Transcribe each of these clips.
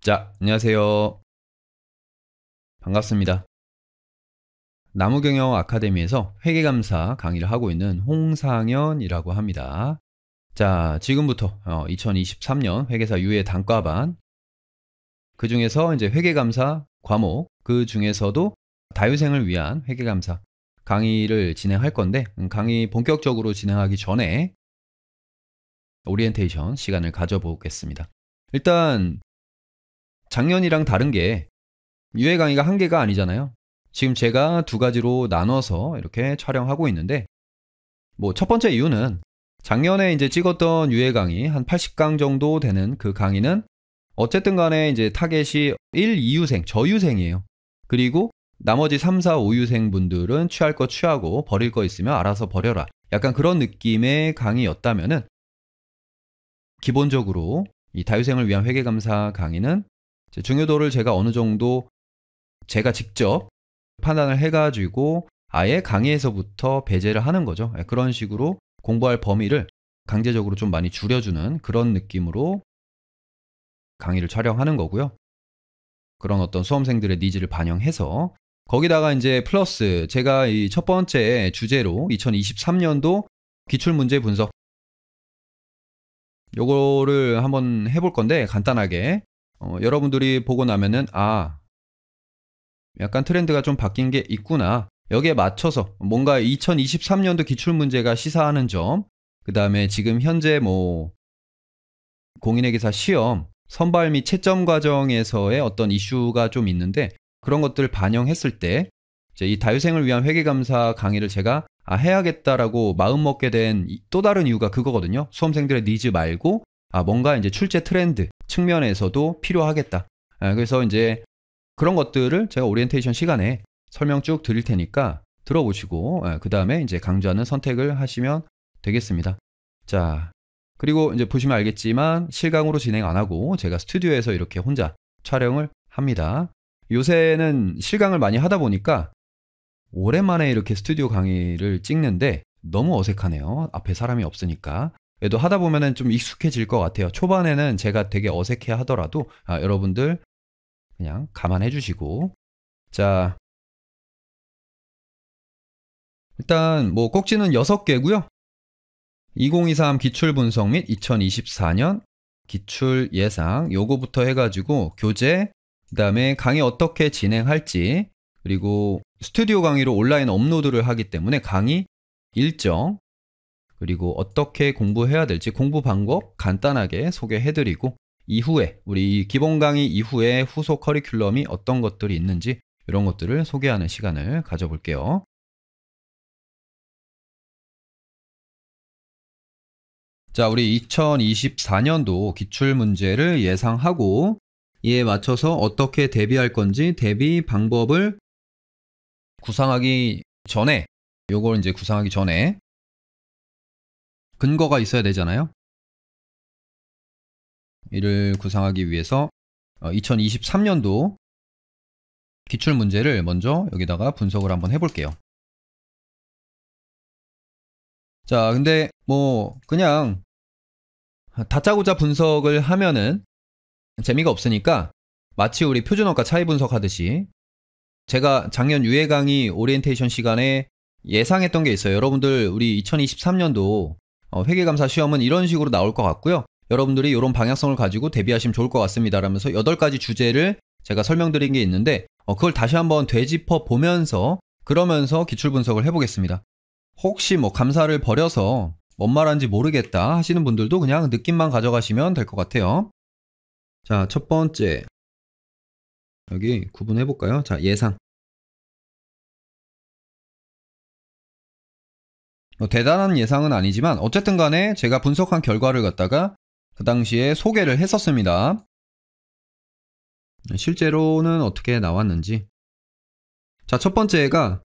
자, 안녕하세요. 반갑습니다. 나무경영 아카데미에서 회계감사 강의를 하고 있는 홍상현이라고 합니다. 자, 지금부터 2023년 회계사 유예 단과반, 그 중에서 이제 회계감사 과목, 그 중에서도 다유생을 위한 회계감사 강의를 진행할 건데, 강의 본격적으로 진행하기 전에 오리엔테이션 시간을 가져보겠습니다. 일단 작년이랑 다른 게 유해 강의가 한 개가 아니잖아요. 지금 제가 두 가지로 나눠서 이렇게 촬영하고 있는데, 첫 번째 이유는 작년에 이제 찍었던 유해 강의 한 80강 정도 되는 그 강의는 어쨌든 간에 이제 타겟이 1, 2유생, 저유생이에요. 그리고 나머지 3, 4, 5유생 분들은 취할 거 취하고 버릴 거 있으면 알아서 버려라. 약간 그런 느낌의 강의였다면은 기본적으로 이 다유생을 위한 회계감사 강의는 중요도를 제가 어느 정도 제가 직접 판단을 해가지고 아예 강의에서부터 배제를 하는 거죠. 그런 식으로 공부할 범위를 강제적으로 좀 많이 줄여주는 그런 느낌으로 강의를 촬영하는 거고요. 그런 어떤 수험생들의 니즈를 반영해서 거기다가 이제 플러스 제가 이 첫 번째 주제로 2023년도 기출문제 분석 요거를 한번 해볼 건데 간단하게 여러분들이 보고 나면은 약간 트렌드가 좀 바뀐 게 있구나. 여기에 맞춰서 뭔가 2023년도 기출문제가 시사하는 점, 그 다음에 지금 현재 공인회계사 시험 선발 및 채점 과정에서의 어떤 이슈가 좀 있는데 그런 것들을 반영했을 때 이제 이 다유생을 위한 회계감사 강의를 제가 해야겠다라고 마음먹게 된 또 다른 이유가 그거거든요. 수험생들의 니즈 말고 뭔가 이제 출제 트렌드 측면에서도 필요하겠다. 그래서 이제 그런 것들을 제가 오리엔테이션 시간에 설명 쭉 드릴 테니까 들어보시고 그 다음에 이제 강좌는 선택을 하시면 되겠습니다. 자, 그리고 이제 보시면 알겠지만 실강으로 진행 안 하고 제가 스튜디오에서 이렇게 혼자 촬영을 합니다. 요새는 실강을 많이 하다 보니까 오랜만에 이렇게 스튜디오 강의를 찍는데 너무 어색하네요. 앞에 사람이 없으니까. 그래도 하다 보면은 좀 익숙해질 것 같아요. 초반에는 제가 되게 어색해 하더라도 여러분들 그냥 감안해 주시고. 자, 일단 꼭지는 6개고요. 2023 기출분석 및 2024년 기출 예상 요거부터 해가지고 교재, 그 다음에 강의 어떻게 진행할지, 그리고 스튜디오 강의로 온라인 업로드를 하기 때문에 강의 일정, 그리고 어떻게 공부해야 될지 공부 방법 간단하게 소개해드리고, 이후에 우리 기본 강의 이후에 후속 커리큘럼이 어떤 것들이 있는지 이런 것들을 소개하는 시간을 가져볼게요. 자, 우리 2024년도 기출문제를 예상하고 이에 맞춰서 어떻게 대비할 건지 대비 방법을 구상하기 전에, 요걸 이제 구상하기 전에 근거가 있어야 되잖아요. 이를 구상하기 위해서 2023년도 기출문제를 먼저 여기다가 분석을 한번 해볼게요. 자, 근데 그냥 다짜고짜 분석을 하면은 재미가 없으니까 마치 우리 표준어과 차이 분석하듯이 제가 작년 유해 강의 오리엔테이션 시간에 예상했던 게 있어요. 여러분들 우리 2023년도 회계감사 시험은 이런 식으로 나올 것 같고요. 여러분들이 이런 방향성을 가지고 대비하시면 좋을 것 같습니다. 라면서 8가지 주제를 제가 설명드린 게 있는데 그걸 다시 한번 되짚어 보면서 그러면서 기출 분석을 해보겠습니다. 혹시 감사를 버려서 뭔 말하는지 모르겠다 하시는 분들도 그냥 느낌만 가져가시면 될 것 같아요. 자, 첫 번째 여기 구분해 볼까요? 자, 예상. 대단한 예상은 아니지만 어쨌든 간에 제가 분석한 결과를 갖다가 그 당시에 소개를 했었습니다. 실제로는 어떻게 나왔는지. 자, 첫 번째가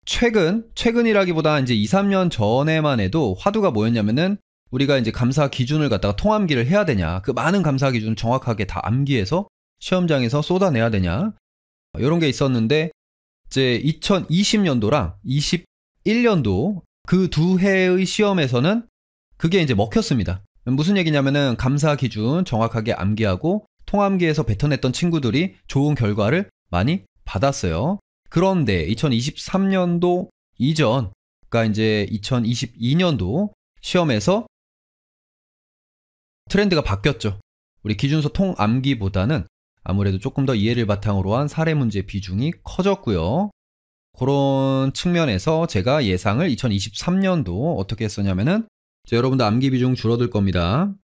최근이라기보다 이제 2, 3년 전에만 해도 화두가 뭐였냐면은 우리가 이제 감사 기준을 갖다가 통암기를 해야 되냐, 그 많은 감사 기준을 정확하게 다 암기해서 시험장에서 쏟아내야 되냐, 이런 게 있었는데 이제 2020년도랑 21년도 그 두 해의 시험에서는 그게 이제 먹혔습니다. 무슨 얘기냐면은 감사 기준 정확하게 암기하고 통암기에서 뱉어냈던 친구들이 좋은 결과를 많이 받았어요. 그런데 2023년도 이전, 그러니까 이제 2022년도 시험에서 트렌드가 바뀌었죠. 우리 기준서 통암기보다는 아무래도 조금 더 이해를 바탕으로 한 사례 문제 비중이 커졌고요. 그런 측면에서 제가 예상을 2023년도 어떻게 했었냐면은 여러분들 암기 비중 줄어들 겁니다.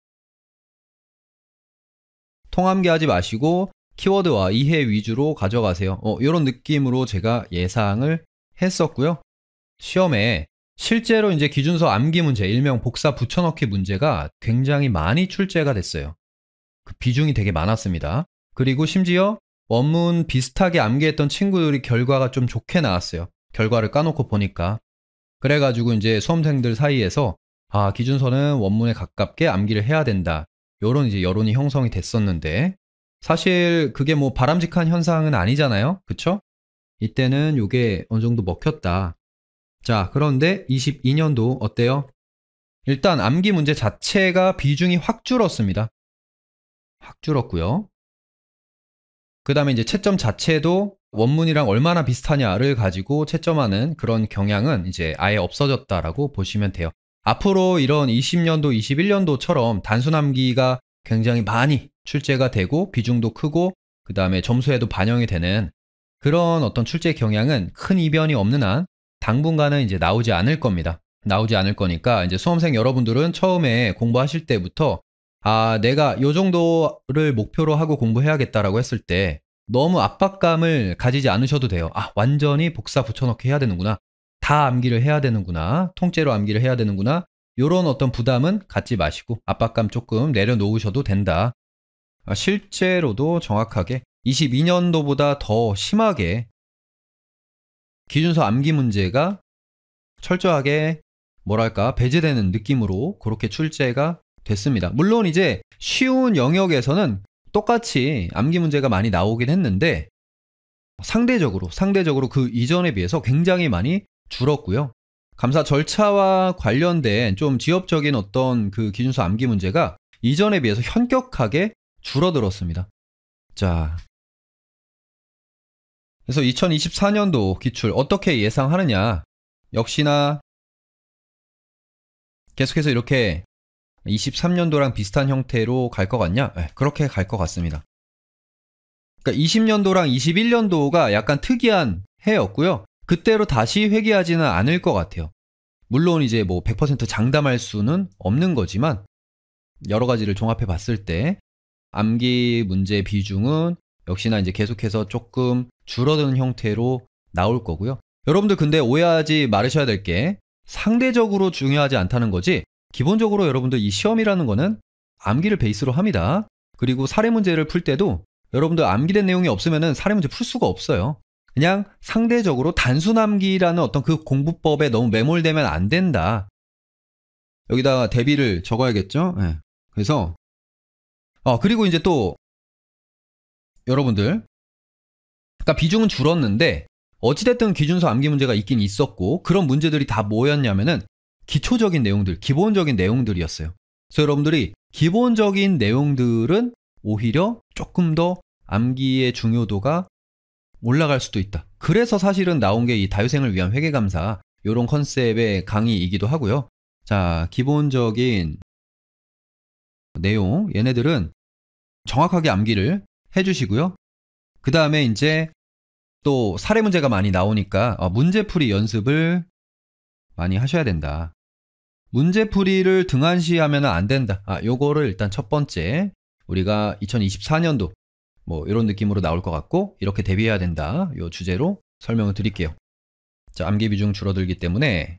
통암기 하지 마시고 키워드와 이해 위주로 가져가세요. 이런 느낌으로 제가 예상을 했었고요. 시험에 실제로 이제 기준서 암기 문제, 일명 복사 붙여넣기 문제가 굉장히 많이 출제가 됐어요. 그 비중이 되게 많았습니다. 그리고 심지어 원문 비슷하게 암기했던 친구들이 결과가 좀 좋게 나왔어요. 결과를 까놓고 보니까. 그래가지고 이제 수험생들 사이에서 기준서는 원문에 가깝게 암기를 해야 된다. 요런 이제 여론이 형성이 됐었는데 사실 그게 뭐 바람직한 현상은 아니잖아요. 그쵸? 이때는 요게 어느 정도 먹혔다. 자, 그런데 22년도 어때요? 일단 암기 문제 자체가 비중이 확 줄었습니다. 확 줄었고요. 그 다음에 이제 채점 자체도 원문이랑 얼마나 비슷하냐를 가지고 채점하는 그런 경향은 이제 아예 없어졌다라고 보시면 돼요. 앞으로 이런 20년도, 21년도처럼 단순 암기가 굉장히 많이 출제가 되고 비중도 크고 그 다음에 점수에도 반영이 되는 그런 어떤 출제 경향은 큰 이변이 없는 한 당분간은 이제 나오지 않을 겁니다. 나오지 않을 거니까 이제 수험생 여러분들은 처음에 공부하실 때부터 내가 요 정도를 목표로 하고 공부해야겠다라고 했을 때 너무 압박감을 가지지 않으셔도 돼요. 완전히 복사 붙여넣기 해야 되는구나. 다 암기를 해야 되는구나. 통째로 암기를 해야 되는구나. 요런 어떤 부담은 갖지 마시고 압박감 조금 내려놓으셔도 된다. 실제로도 정확하게 22년도보다 더 심하게 기준서 암기 문제가 철저하게 배제되는 느낌으로 그렇게 출제가 됐습니다. 물론 이제 쉬운 영역에서는 똑같이 암기 문제가 많이 나오긴 했는데 상대적으로 그 이전에 비해서 굉장히 많이 줄었고요. 감사 절차와 관련된 좀 지엽적인 어떤 그 기준서 암기 문제가 이전에 비해서 현격하게 줄어들었습니다. 자, 그래서 2024년도 기출 어떻게 예상하느냐? 역시나 계속해서 이렇게 23년도랑 비슷한 형태로 갈 것 같냐? 그렇게 갈 것 같습니다. 그러니까 20년도랑 21년도가 약간 특이한 해였고요. 그때로 다시 회귀하지는 않을 것 같아요. 물론 이제 뭐 100% 장담할 수는 없는 거지만 여러 가지를 종합해 봤을 때 암기 문제 비중은 역시나 이제 계속해서 조금 줄어드는 형태로 나올 거고요. 여러분들 근데 오해하지 말으셔야 될 게 상대적으로 중요하지 않다는 거지 기본적으로 여러분들 이 시험이라는 거는 암기를 베이스로 합니다. 그리고 사례 문제를 풀 때도 여러분들 암기된 내용이 없으면 사례 문제 풀 수가 없어요. 그냥 상대적으로 단순 암기라는 어떤 그 공부법에 너무 매몰되면 안 된다. 여기다가 대비를 적어야겠죠? 네. 그래서 그리고 이제 또 여러분들 그러니까 비중은 줄었는데 어찌됐든 기준서 암기 문제가 있긴 있었고 그런 문제들이 다 뭐였냐면은 기초적인 내용들, 기본적인 내용들이었어요. 그래서 여러분들이 기본적인 내용들은 오히려 조금 더 암기의 중요도가 올라갈 수도 있다. 그래서 사실은 나온 게 이 다유생을 위한 회계감사 이런 컨셉의 강의이기도 하고요. 자, 기본적인 내용 얘네들은 정확하게 암기를 해주시고요. 그 다음에 이제 또 사례 문제가 많이 나오니까 문제풀이 연습을 많이 하셔야 된다. 문제풀이를 등한시하면 안 된다. 요거를 일단 첫 번째 우리가 2024년도 뭐 이런 느낌으로 나올 것 같고 이렇게 대비해야 된다. 요 주제로 설명을 드릴게요. 자, 암기 비중 줄어들기 때문에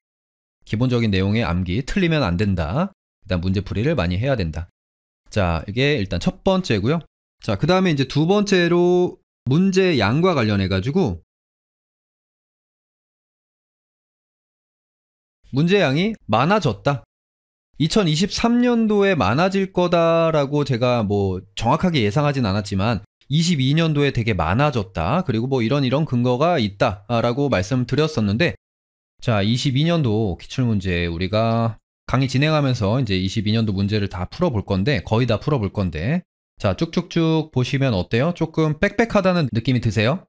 기본적인 내용의 암기 틀리면 안 된다. 일단 문제풀이를 많이 해야 된다. 자, 이게 일단 첫 번째고요. 자, 그 다음에 이제 두 번째로 문제 양과 관련해 가지고 문제 양이 많아졌다. 2023년도에 많아질 거다라고 제가 뭐 정확하게 예상하진 않았지만 22년도에 되게 많아졌다. 그리고 뭐 이런 근거가 있다라고 말씀드렸었는데 자, 22년도 기출문제 우리가 강의 진행하면서 이제 22년도 문제를 다 풀어볼 건데, 거의 다 풀어볼 건데, 자, 쭉쭉쭉 보시면 어때요? 조금 빽빽하다는 느낌이 드세요?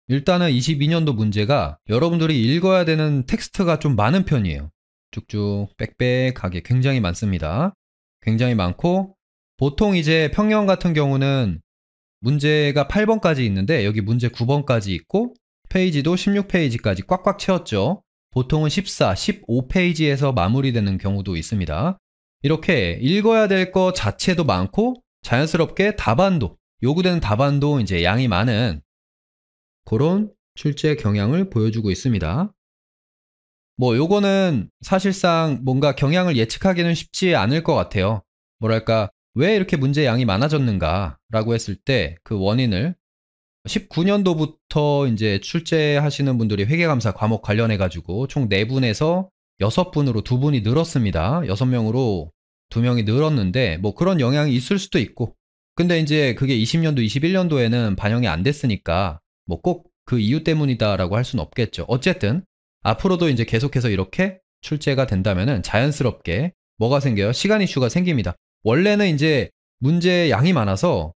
일단은 22년도 문제가 여러분들이 읽어야 되는 텍스트가 좀 많은 편이에요. 쭉쭉 빽빽하게 굉장히 많습니다. 굉장히 많고, 보통 이제 평영 같은 경우는 문제가 8번까지 있는데 여기 문제 9번까지 있고 페이지도 16페이지까지 꽉꽉 채웠죠. 보통은 14, 15페이지에서 마무리되는 경우도 있습니다. 이렇게 읽어야 될 것 자체도 많고 자연스럽게 답안도, 요구되는 답안도 이제 양이 많은 그런 출제 경향을 보여주고 있습니다. 뭐 요거는 사실상 뭔가 경향을 예측하기는 쉽지 않을 것 같아요. 뭐랄까, 왜 이렇게 문제 양이 많아졌는가 라고 했을 때 그 원인을 19년도부터 이제 출제하시는 분들이 회계감사 과목 관련해 가지고 총 4분에서 6분으로 2분이 늘었습니다. 6명으로 2명이 늘었는데 뭐 그런 영향이 있을 수도 있고, 근데 이제 그게 20년도, 21년도에는 반영이 안 됐으니까 뭐 꼭 그 이유 때문이다라고 할 수는 없겠죠. 어쨌든 앞으로도 이제 계속해서 이렇게 출제가 된다면은 자연스럽게 뭐가 생겨요? 시간 이슈가 생깁니다. 원래는 이제 문제 양이 많아서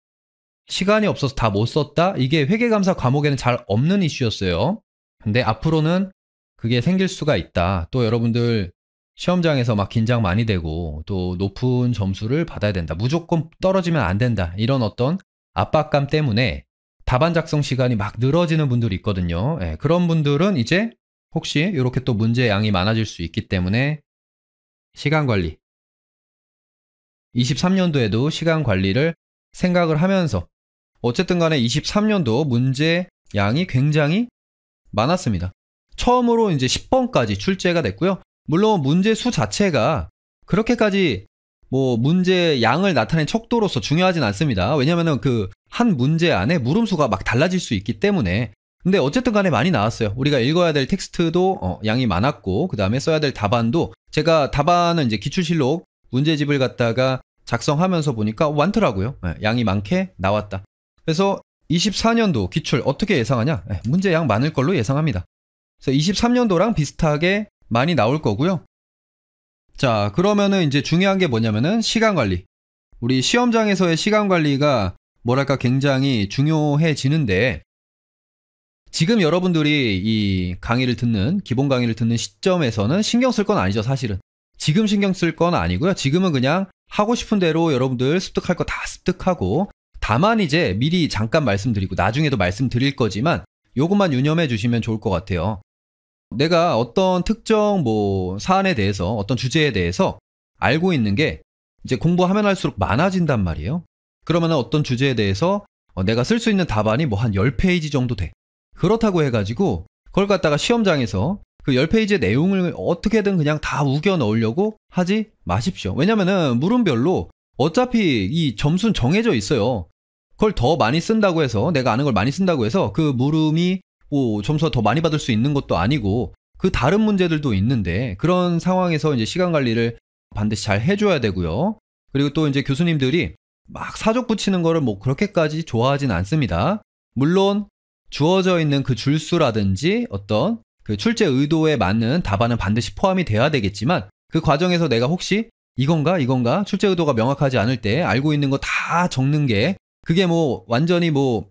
시간이 없어서 다 못 썼다? 이게 회계감사 과목에는 잘 없는 이슈였어요. 근데 앞으로는 그게 생길 수가 있다. 또 여러분들 시험장에서 막 긴장 많이 되고 또 높은 점수를 받아야 된다. 무조건 떨어지면 안 된다. 이런 어떤 압박감 때문에 답안 작성 시간이 막 늘어지는 분들이 있거든요. 예, 그런 분들은 이제 혹시 이렇게 또 문제 양이 많아질 수 있기 때문에 시간 관리, 23년도에도 시간 관리를 생각을 하면서 어쨌든 간에 23년도 문제 양이 굉장히 많았습니다. 처음으로 이제 10번까지 출제가 됐고요. 물론 문제 수 자체가 그렇게까지 뭐 문제 양을 나타낸 척도로서 중요하진 않습니다. 왜냐면은 그 한 문제 안에 물음수가 막 달라질 수 있기 때문에. 근데 어쨌든 간에 많이 나왔어요. 우리가 읽어야 될 텍스트도 양이 많았고, 그 다음에 써야 될 답안도, 제가 답안은 이제 기출실록 문제집을 갖다가 작성하면서 보니까 많더라고요. 양이 많게 나왔다. 그래서 24년도 기출 어떻게 예상하냐? 문제 양 많을 걸로 예상합니다. 그래서 23년도랑 비슷하게 많이 나올 거고요. 자, 그러면은 이제 중요한 게 뭐냐면은 시간 관리. 우리 시험장에서의 시간 관리가 뭐랄까 굉장히 중요해지는데, 지금 여러분들이 이 강의를 듣는, 기본 강의를 듣는 시점에서는 신경 쓸 건 아니죠, 사실은. 지금 신경 쓸 건 아니고요. 지금은 그냥 하고 싶은 대로 여러분들 습득할 거 다 습득하고, 다만 이제 미리 잠깐 말씀드리고 나중에도 말씀드릴 거지만 요것만 유념해 주시면 좋을 것 같아요. 내가 어떤 특정 뭐 사안에 대해서, 어떤 주제에 대해서 알고 있는 게 이제 공부하면 할수록 많아진단 말이에요. 그러면 어떤 주제에 대해서 내가 쓸 수 있는 답안이 뭐 한 10페이지 정도 돼. 그렇다고 해가지고 그걸 갖다가 시험장에서 그 10페이지의 내용을 어떻게든 그냥 다 우겨 넣으려고 하지 마십시오. 왜냐면은 물음별로 어차피 이 점수는 정해져 있어요. 그걸 더 많이 쓴다고 해서, 내가 아는 걸 많이 쓴다고 해서 그 물음이 뭐 점수가 더 많이 받을 수 있는 것도 아니고, 그 다른 문제들도 있는데, 그런 상황에서 이제 시간 관리를 반드시 잘 해줘야 되고요. 그리고 또 이제 교수님들이 막 사족 붙이는 거를 뭐 그렇게까지 좋아하진 않습니다. 물론 주어져 있는 그 줄수라든지 어떤 그 출제 의도에 맞는 답안은 반드시 포함이 돼야 되겠지만, 그 과정에서 내가 혹시 이건가 출제 의도가 명확하지 않을 때 알고 있는 거 다 적는 게 그게 뭐 완전히 뭐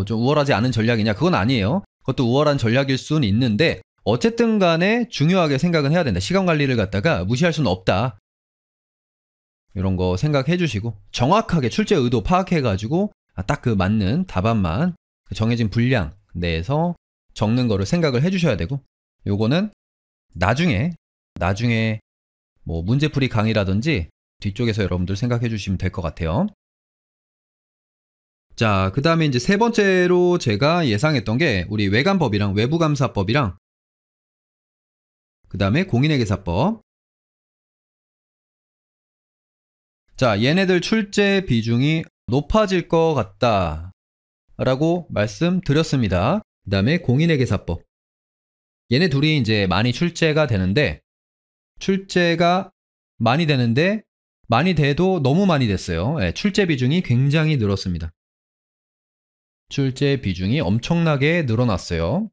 좀 우월하지 않은 전략이냐? 그건 아니에요. 그것도 우월한 전략일 수는 있는데 어쨌든 간에 중요하게 생각은 해야 된다. 시간 관리를 갖다가 무시할 수는 없다. 이런 거 생각해 주시고 정확하게 출제 의도 파악해 가지고 딱 그 맞는 답안만 그 정해진 분량 내에서 적는 거를 생각을 해 주셔야 되고, 요거는 나중에 뭐 문제풀이 강의라든지 뒤쪽에서 여러분들 생각해 주시면 될 것 같아요. 자, 그 다음에 이제 세 번째로 제가 예상했던 게 우리 외감법이랑 외부감사법이랑 그 다음에 공인회계사법. 자, 얘네들 출제 비중이 높아질 것 같다 라고 말씀드렸습니다. 그 다음에 공인회계사법. 얘네 둘이 이제 많이 출제가 되는데, 출제가 많이 되는데 많이 돼도 너무 많이 됐어요. 출제 비중이 굉장히 늘었습니다. 출제 비중이 엄청나게 늘어났어요.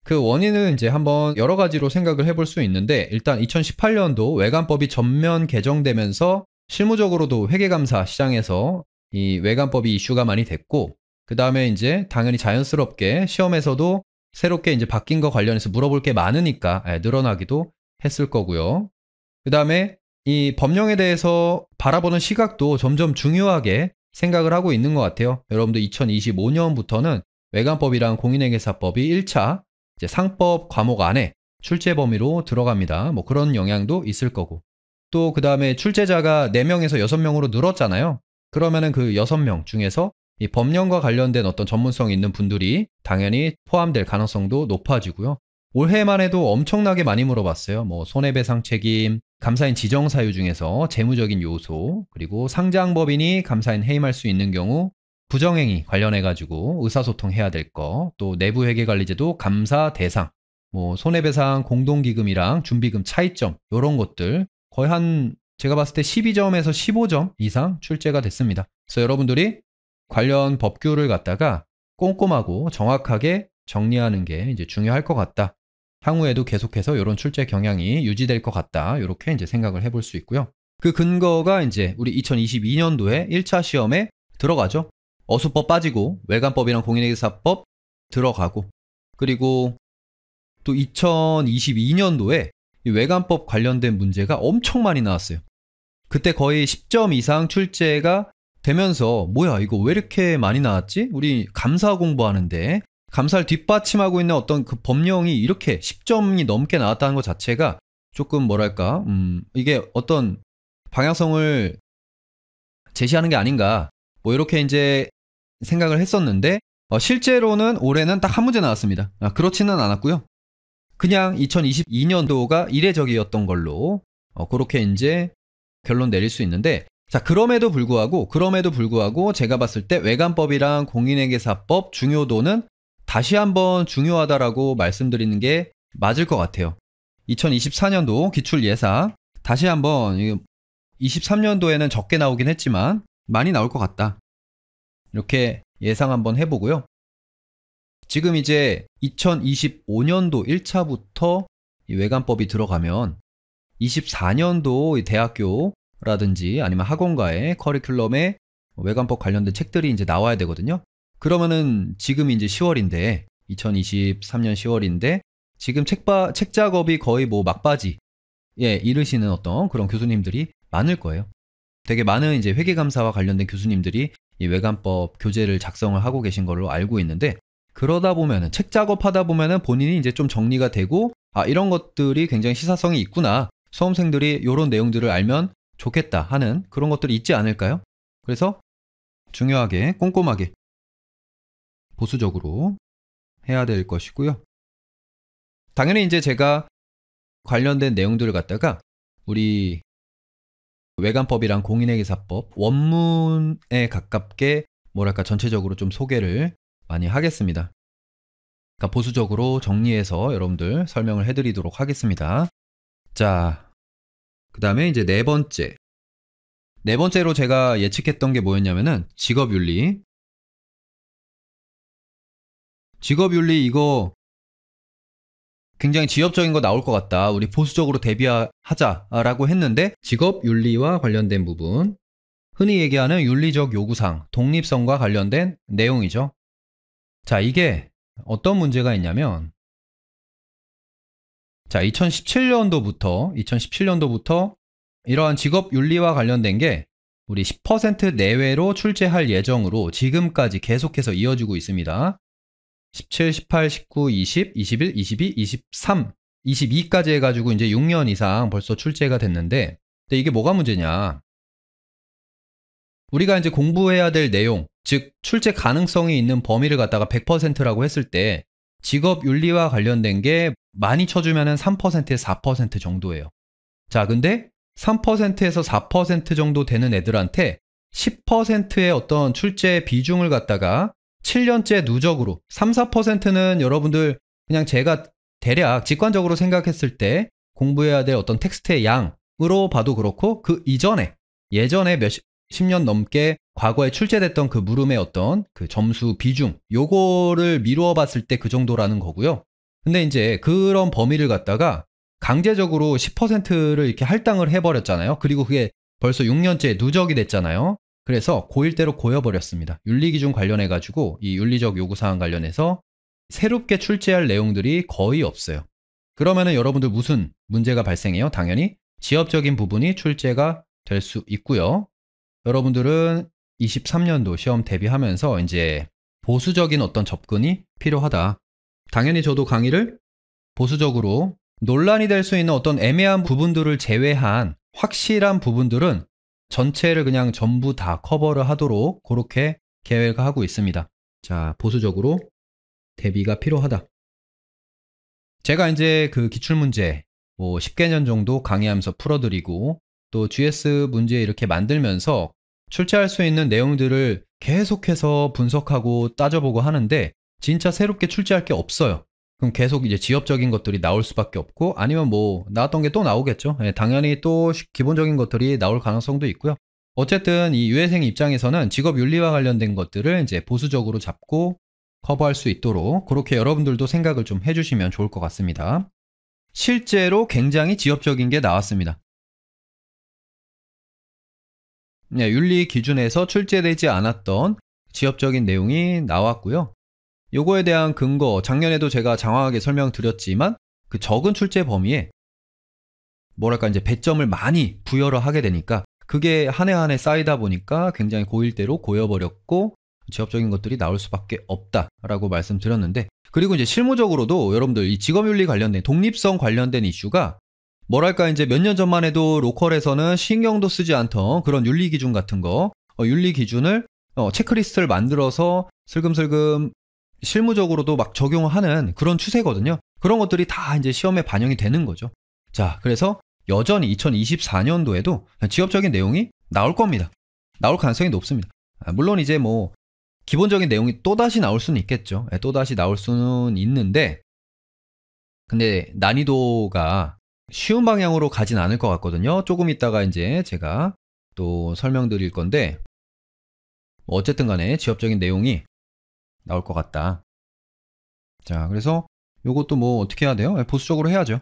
그 원인은 이제 한번 여러 가지로 생각을 해볼 수 있는데, 일단 2018년도 외관법이 전면 개정되면서 실무적으로도 회계감사 시장에서 이 외관법이 이슈가 많이 됐고, 그 다음에 이제 당연히 자연스럽게 시험에서도 새롭게 이제 바뀐 거 관련해서 물어볼 게 많으니까 늘어나기도 했을 거고요. 그 다음에 이 법령에 대해서 바라보는 시각도 점점 중요하게 생각을 하고 있는 것 같아요. 여러분들 2025년부터는 외관법이랑 공인회계사법이 1차 이제 상법 과목 안에 출제 범위로 들어갑니다. 뭐 그런 영향도 있을 거고. 또 그 다음에 출제자가 4명에서 6명으로 늘었잖아요. 그러면은 그 6명 중에서 이 법령과 관련된 어떤 전문성 있는 분들이 당연히 포함될 가능성도 높아지고요. 올해만 해도 엄청나게 많이 물어봤어요. 뭐 손해배상 책임, 감사인 지정 사유 중에서 재무적인 요소, 그리고 상장법인이 감사인 해임할 수 있는 경우 부정행위 관련해가지고 의사소통해야 될 거, 또 내부회계관리제도 감사 대상, 뭐 손해배상 공동기금이랑 준비금 차이점, 이런 것들 거의 한 제가 봤을 때 12점에서 15점 이상 출제가 됐습니다. 그래서 여러분들이 관련 법규를 갖다가 꼼꼼하고 정확하게 정리하는 게 이제 중요할 것 같다. 향후에도 계속해서 이런 출제 경향이 유지될 것 같다. 이렇게 이제 생각을 해볼 수 있고요. 그 근거가 이제 우리 2022년도에 1차 시험에 들어가죠. 어수법 빠지고 외관법이랑 공인회계사법 들어가고, 그리고 또 2022년도에 이 외관법 관련된 문제가 엄청 많이 나왔어요. 그때 거의 10점 이상 출제가 되면서 뭐야 이거 왜 이렇게 많이 나왔지? 우리 감사 공부하는데 감사를 뒷받침하고 있는 어떤 그 법령이 이렇게 10점이 넘게 나왔다는 것 자체가 조금 뭐랄까 이게 어떤 방향성을 제시하는 게 아닌가, 뭐 이렇게 이제 생각을 했었는데 실제로는 올해는 딱 한 문제 나왔습니다. 그렇지는 않았고요. 그냥 2022년도가 이례적이었던 걸로 그렇게 이제 결론 내릴 수 있는데, 자 그럼에도 불구하고 제가 봤을 때 외관법이랑 공인회계사법 중요도는 다시 한번 중요하다라고 말씀드리는 게 맞을 것 같아요. 2024년도 기출예상 다시 한번 23년도에는 적게 나오긴 했지만 많이 나올 것 같다. 이렇게 예상 한번 해보고요. 지금 이제 2025년도 1차부터 이 외관법이 들어가면 24년도 대학교라든지 아니면 학원가의 커리큘럼에 외관법 관련된 책들이 이제 나와야 되거든요. 그러면은 지금 이제 10월인데 2023년 10월인데 지금 책 작업이 거의 뭐 막바지에 이르시는 어떤 그런 교수님들이 많을 거예요. 되게 많은 이제 회계감사와 관련된 교수님들이 이 외관법 교재를 작성을 하고 계신 걸로 알고 있는데, 그러다 보면은 책 작업하다 보면은 본인이 이제 좀 정리가 되고 이런 것들이 굉장히 시사성이 있구나, 수험생들이 이런 내용들을 알면 좋겠다 하는 그런 것들이 있지 않을까요? 그래서 중요하게 꼼꼼하게 보수적으로 해야 될 것이고요. 당연히 이제 제가 관련된 내용들을 갖다가 우리 외관법이랑 공인회계사법 원문에 가깝게 뭐랄까 전체적으로 좀 소개를 많이 하겠습니다. 그러니까 보수적으로 정리해서 여러분들 설명을 해드리도록 하겠습니다. 자, 그 다음에 이제 네 번째로 제가 예측했던 게 뭐였냐면은 직업윤리 이거 굉장히 지엽적인 거 나올 것 같다. 우리 보수적으로 대비하자라고 했는데, 직업윤리와 관련된 부분, 흔히 얘기하는 윤리적 요구사항, 독립성과 관련된 내용이죠. 자, 이게 어떤 문제가 있냐면, 자, 2017년도부터 이러한 직업윤리와 관련된 게 우리 10% 내외로 출제할 예정으로 지금까지 계속해서 이어지고 있습니다. 17, 18, 19, 20, 21, 22, 23, 22까지 해가지고 이제 6년 이상 벌써 출제가 됐는데, 근데 이게 뭐가 문제냐? 우리가 이제 공부해야 될 내용, 즉 출제 가능성이 있는 범위를 갖다가 100%라고 했을 때 직업윤리와 관련된 게 많이 쳐주면은 3%에서 4% 정도예요. 자, 근데 3%에서 4% 정도 되는 애들한테 10%의 어떤 출제 비중을 갖다가 7년째 누적으로 3, 4%는 여러분들 그냥 제가 대략 직관적으로 생각했을 때 공부해야 될 어떤 텍스트의 양으로 봐도 그렇고, 그 예전에 몇 10년 넘게 과거에 출제됐던 그 물음의 어떤 그 점수 비중, 요거를 미루어 봤을 때 그 정도라는 거고요. 근데 이제 그런 범위를 갖다가 강제적으로 10%를 이렇게 할당을 해버렸잖아요. 그리고 그게 벌써 6년째 누적이 됐잖아요. 그래서 고1 대로 고여버렸습니다. 윤리기준 관련해가지고 이 윤리적 요구사항 관련해서 새롭게 출제할 내용들이 거의 없어요. 그러면은 여러분들 무슨 문제가 발생해요? 당연히 지엽적인 부분이 출제가 될 수 있고요. 여러분들은 23년도 시험 대비하면서 이제 보수적인 어떤 접근이 필요하다. 당연히 저도 강의를 보수적으로 논란이 될 수 있는 어떤 애매한 부분들을 제외한 확실한 부분들은 전체를 그냥 전부 다 커버를 하도록 그렇게 계획하고 있습니다. 자, 보수적으로 대비가 필요하다. 제가 이제 그 기출문제 뭐 10개년 정도 강의하면서 풀어드리고 또 GS 문제 이렇게 만들면서 출제할 수 있는 내용들을 계속해서 분석하고 따져보고 하는데 진짜 새롭게 출제할 게 없어요. 그럼 계속 이제 지엽적인 것들이 나올 수밖에 없고 아니면 뭐 나왔던 게 또 나오겠죠. 당연히 또 기본적인 것들이 나올 가능성도 있고요. 어쨌든 이 유해생 입장에서는 직업 윤리와 관련된 것들을 이제 보수적으로 잡고 커버할 수 있도록 그렇게 여러분들도 생각을 좀 해주시면 좋을 것 같습니다. 실제로 굉장히 지엽적인 게 나왔습니다. 네, 윤리 기준에서 출제되지 않았던 지엽적인 내용이 나왔고요. 요거에 대한 근거, 작년에도 제가 장황하게 설명드렸지만 그 적은 출제 범위에 뭐랄까 이제 배점을 많이 부여를 하게 되니까 그게 한 해 한 해 쌓이다 보니까 굉장히 고1대로 고여버렸고 지엽적인 것들이 나올 수밖에 없다라고 말씀드렸는데 그리고 이제 실무적으로도 여러분들 이 직업윤리 관련된 독립성 관련된 이슈가 뭐랄까 이제 몇 년 전만 해도 로컬에서는 신경도 쓰지 않던 그런 윤리 기준 같은 거 윤리 기준을 체크리스트를 만들어서 슬금슬금 실무적으로도 막 적용하는 그런 추세거든요. 그런 것들이 다 이제 시험에 반영이 되는 거죠. 자, 그래서 여전히 2024년도에도 지엽적인 내용이 나올 겁니다. 나올 가능성이 높습니다. 물론 이제 뭐 기본적인 내용이 또다시 나올 수는 있겠죠. 또다시 나올 수는 있는데 근데 난이도가 쉬운 방향으로 가진 않을 것 같거든요. 조금 있다가 이제 제가 또 설명드릴 건데 어쨌든 간에 지엽적인 내용이 나올 것 같다. 자, 그래서 요것도 뭐 어떻게 해야 돼요? 보수적으로 해야죠.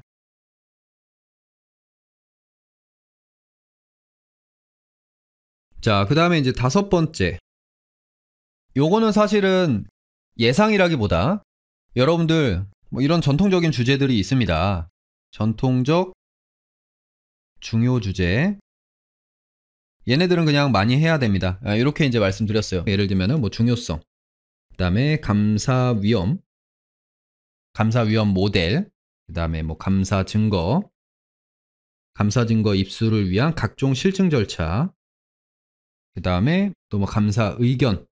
자, 그 다음에 이제 5번째. 요거는 사실은 예상이라기보다 여러분들 뭐 이런 전통적인 주제들이 있습니다. 전통적 중요 주제. 얘네들은 그냥 많이 해야 됩니다. 이렇게 이제 말씀드렸어요. 예를 들면은 뭐 중요성. 그 다음에 감사 위험 모델, 그 다음에 뭐 감사 증거 입수를 위한 각종 실증 절차, 그 다음에 또 뭐 감사 의견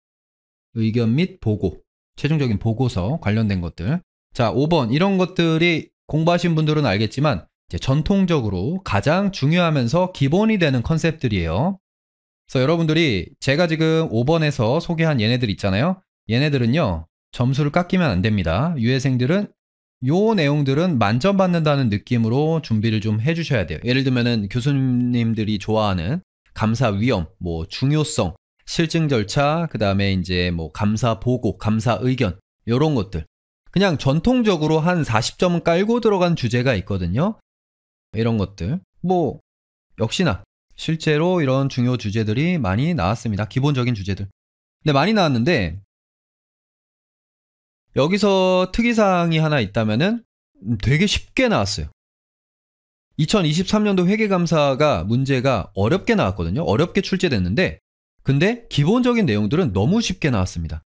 및 보고, 최종적인 보고서 관련된 것들. 자, 5번 이런 것들이 공부하신 분들은 알겠지만 이제 전통적으로 가장 중요하면서 기본이 되는 컨셉들이에요. 그래서 여러분들이 제가 지금 5번에서 소개한 얘네들 있잖아요. 얘네들은요 점수를 깎이면 안 됩니다. 유해생들은 요 내용들은 만점 받는다는 느낌으로 준비를 좀 해주셔야 돼요. 예를 들면은 교수님들이 좋아하는 감사 위험, 뭐 중요성, 실증 절차, 그 다음에 이제 뭐 감사 보고, 감사 의견 요런 것들 그냥 전통적으로 한 40점은 깔고 들어간 주제가 있거든요. 이런 것들 뭐 역시나 실제로 이런 중요 주제들이 많이 나왔습니다. 기본적인 주제들. 근데 많이 나왔는데 여기서 특이사항이 하나 있다면은 되게 쉽게 나왔어요. 2023년도 회계감사가 문제가 어렵게 나왔거든요. 어렵게 출제됐는데 근데 기본적인 내용들은 너무 쉽게 나왔습니다.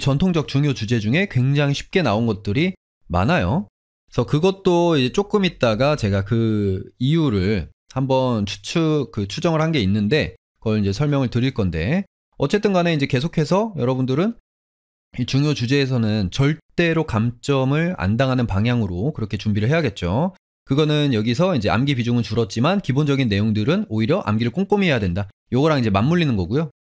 전통적 중요 주제 중에 굉장히 쉽게 나온 것들이 많아요. 그래서 그것도 이제 조금 있다가 제가 그 이유를 한번 추정을 한 게 있는데 그걸 이제 설명을 드릴 건데 어쨌든 간에 이제 계속해서 여러분들은 이 중요 주제에서는 절대로 감점을 안 당하는 방향으로 그렇게 준비를 해야겠죠. 그거는 여기서 이제 암기 비중은 줄었지만 기본적인 내용들은 오히려 암기를 꼼꼼히 해야 된다. 요거랑 이제 맞물리는 거고요.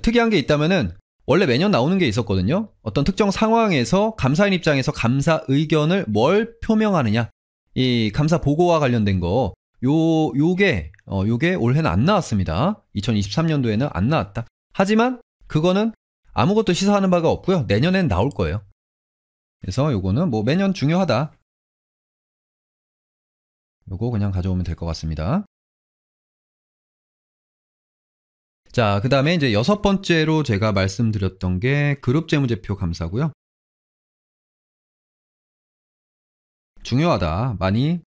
특이한 게 있다면은 원래 매년 나오는 게 있었거든요. 어떤 특정 상황에서 감사인 입장에서 감사 의견을 뭘 표명하느냐. 이 감사 보고와 관련된 거 요게 올해는 안 나왔습니다. 2023년도에는 안 나왔다. 하지만 그거는 아무것도 시사하는 바가 없고요. 내년엔 나올 거예요. 그래서 요거는 뭐 매년 중요하다. 요거 그냥 가져오면 될 것 같습니다. 자, 그 다음에 이제 6번째로 제가 말씀드렸던 게 그룹 재무제표 감사고요. 중요하다. 많이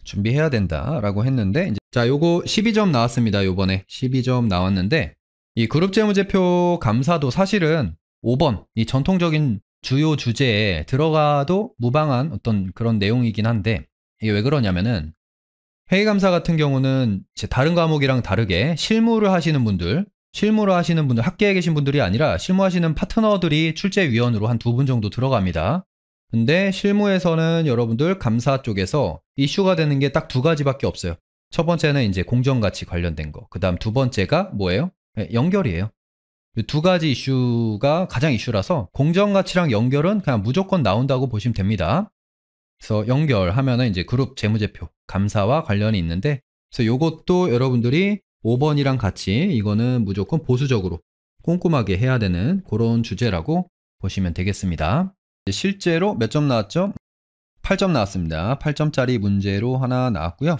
준비해야 된다. 라고 했는데, 이제 자, 요거 12점 나왔습니다. 요번에 12점 나왔는데, 이 그룹 재무제표 감사도 사실은 5번, 이 전통적인 주요 주제에 들어가도 무방한 어떤 그런 내용이긴 한데, 이게 왜 그러냐면은, 회계감사 같은 경우는 다른 과목이랑 다르게 실무를 하시는 분들, 학계에 계신 분들이 아니라 실무하시는 파트너들이 출제위원으로 한 2분 정도 들어갑니다. 근데 실무에서는 여러분들 감사 쪽에서 이슈가 되는 게 딱 2가지밖에 없어요. 첫 번째는 이제 공정가치 관련된 거. 그 다음 2번째가 뭐예요? 네, 연결이에요. 이 2가지 이슈가 가장 이슈라서 공정가치랑 연결은 그냥 무조건 나온다고 보시면 됩니다. 그래서 연결하면은 이제 그룹 재무제표 감사와 관련이 있는데, 그래서 요것도 여러분들이 5번이랑 같이 이거는 무조건 보수적으로 꼼꼼하게 해야 되는 그런 주제라고 보시면 되겠습니다. 실제로 몇 점 나왔죠? 8점 나왔습니다. 8점짜리 문제로 하나 나왔고요.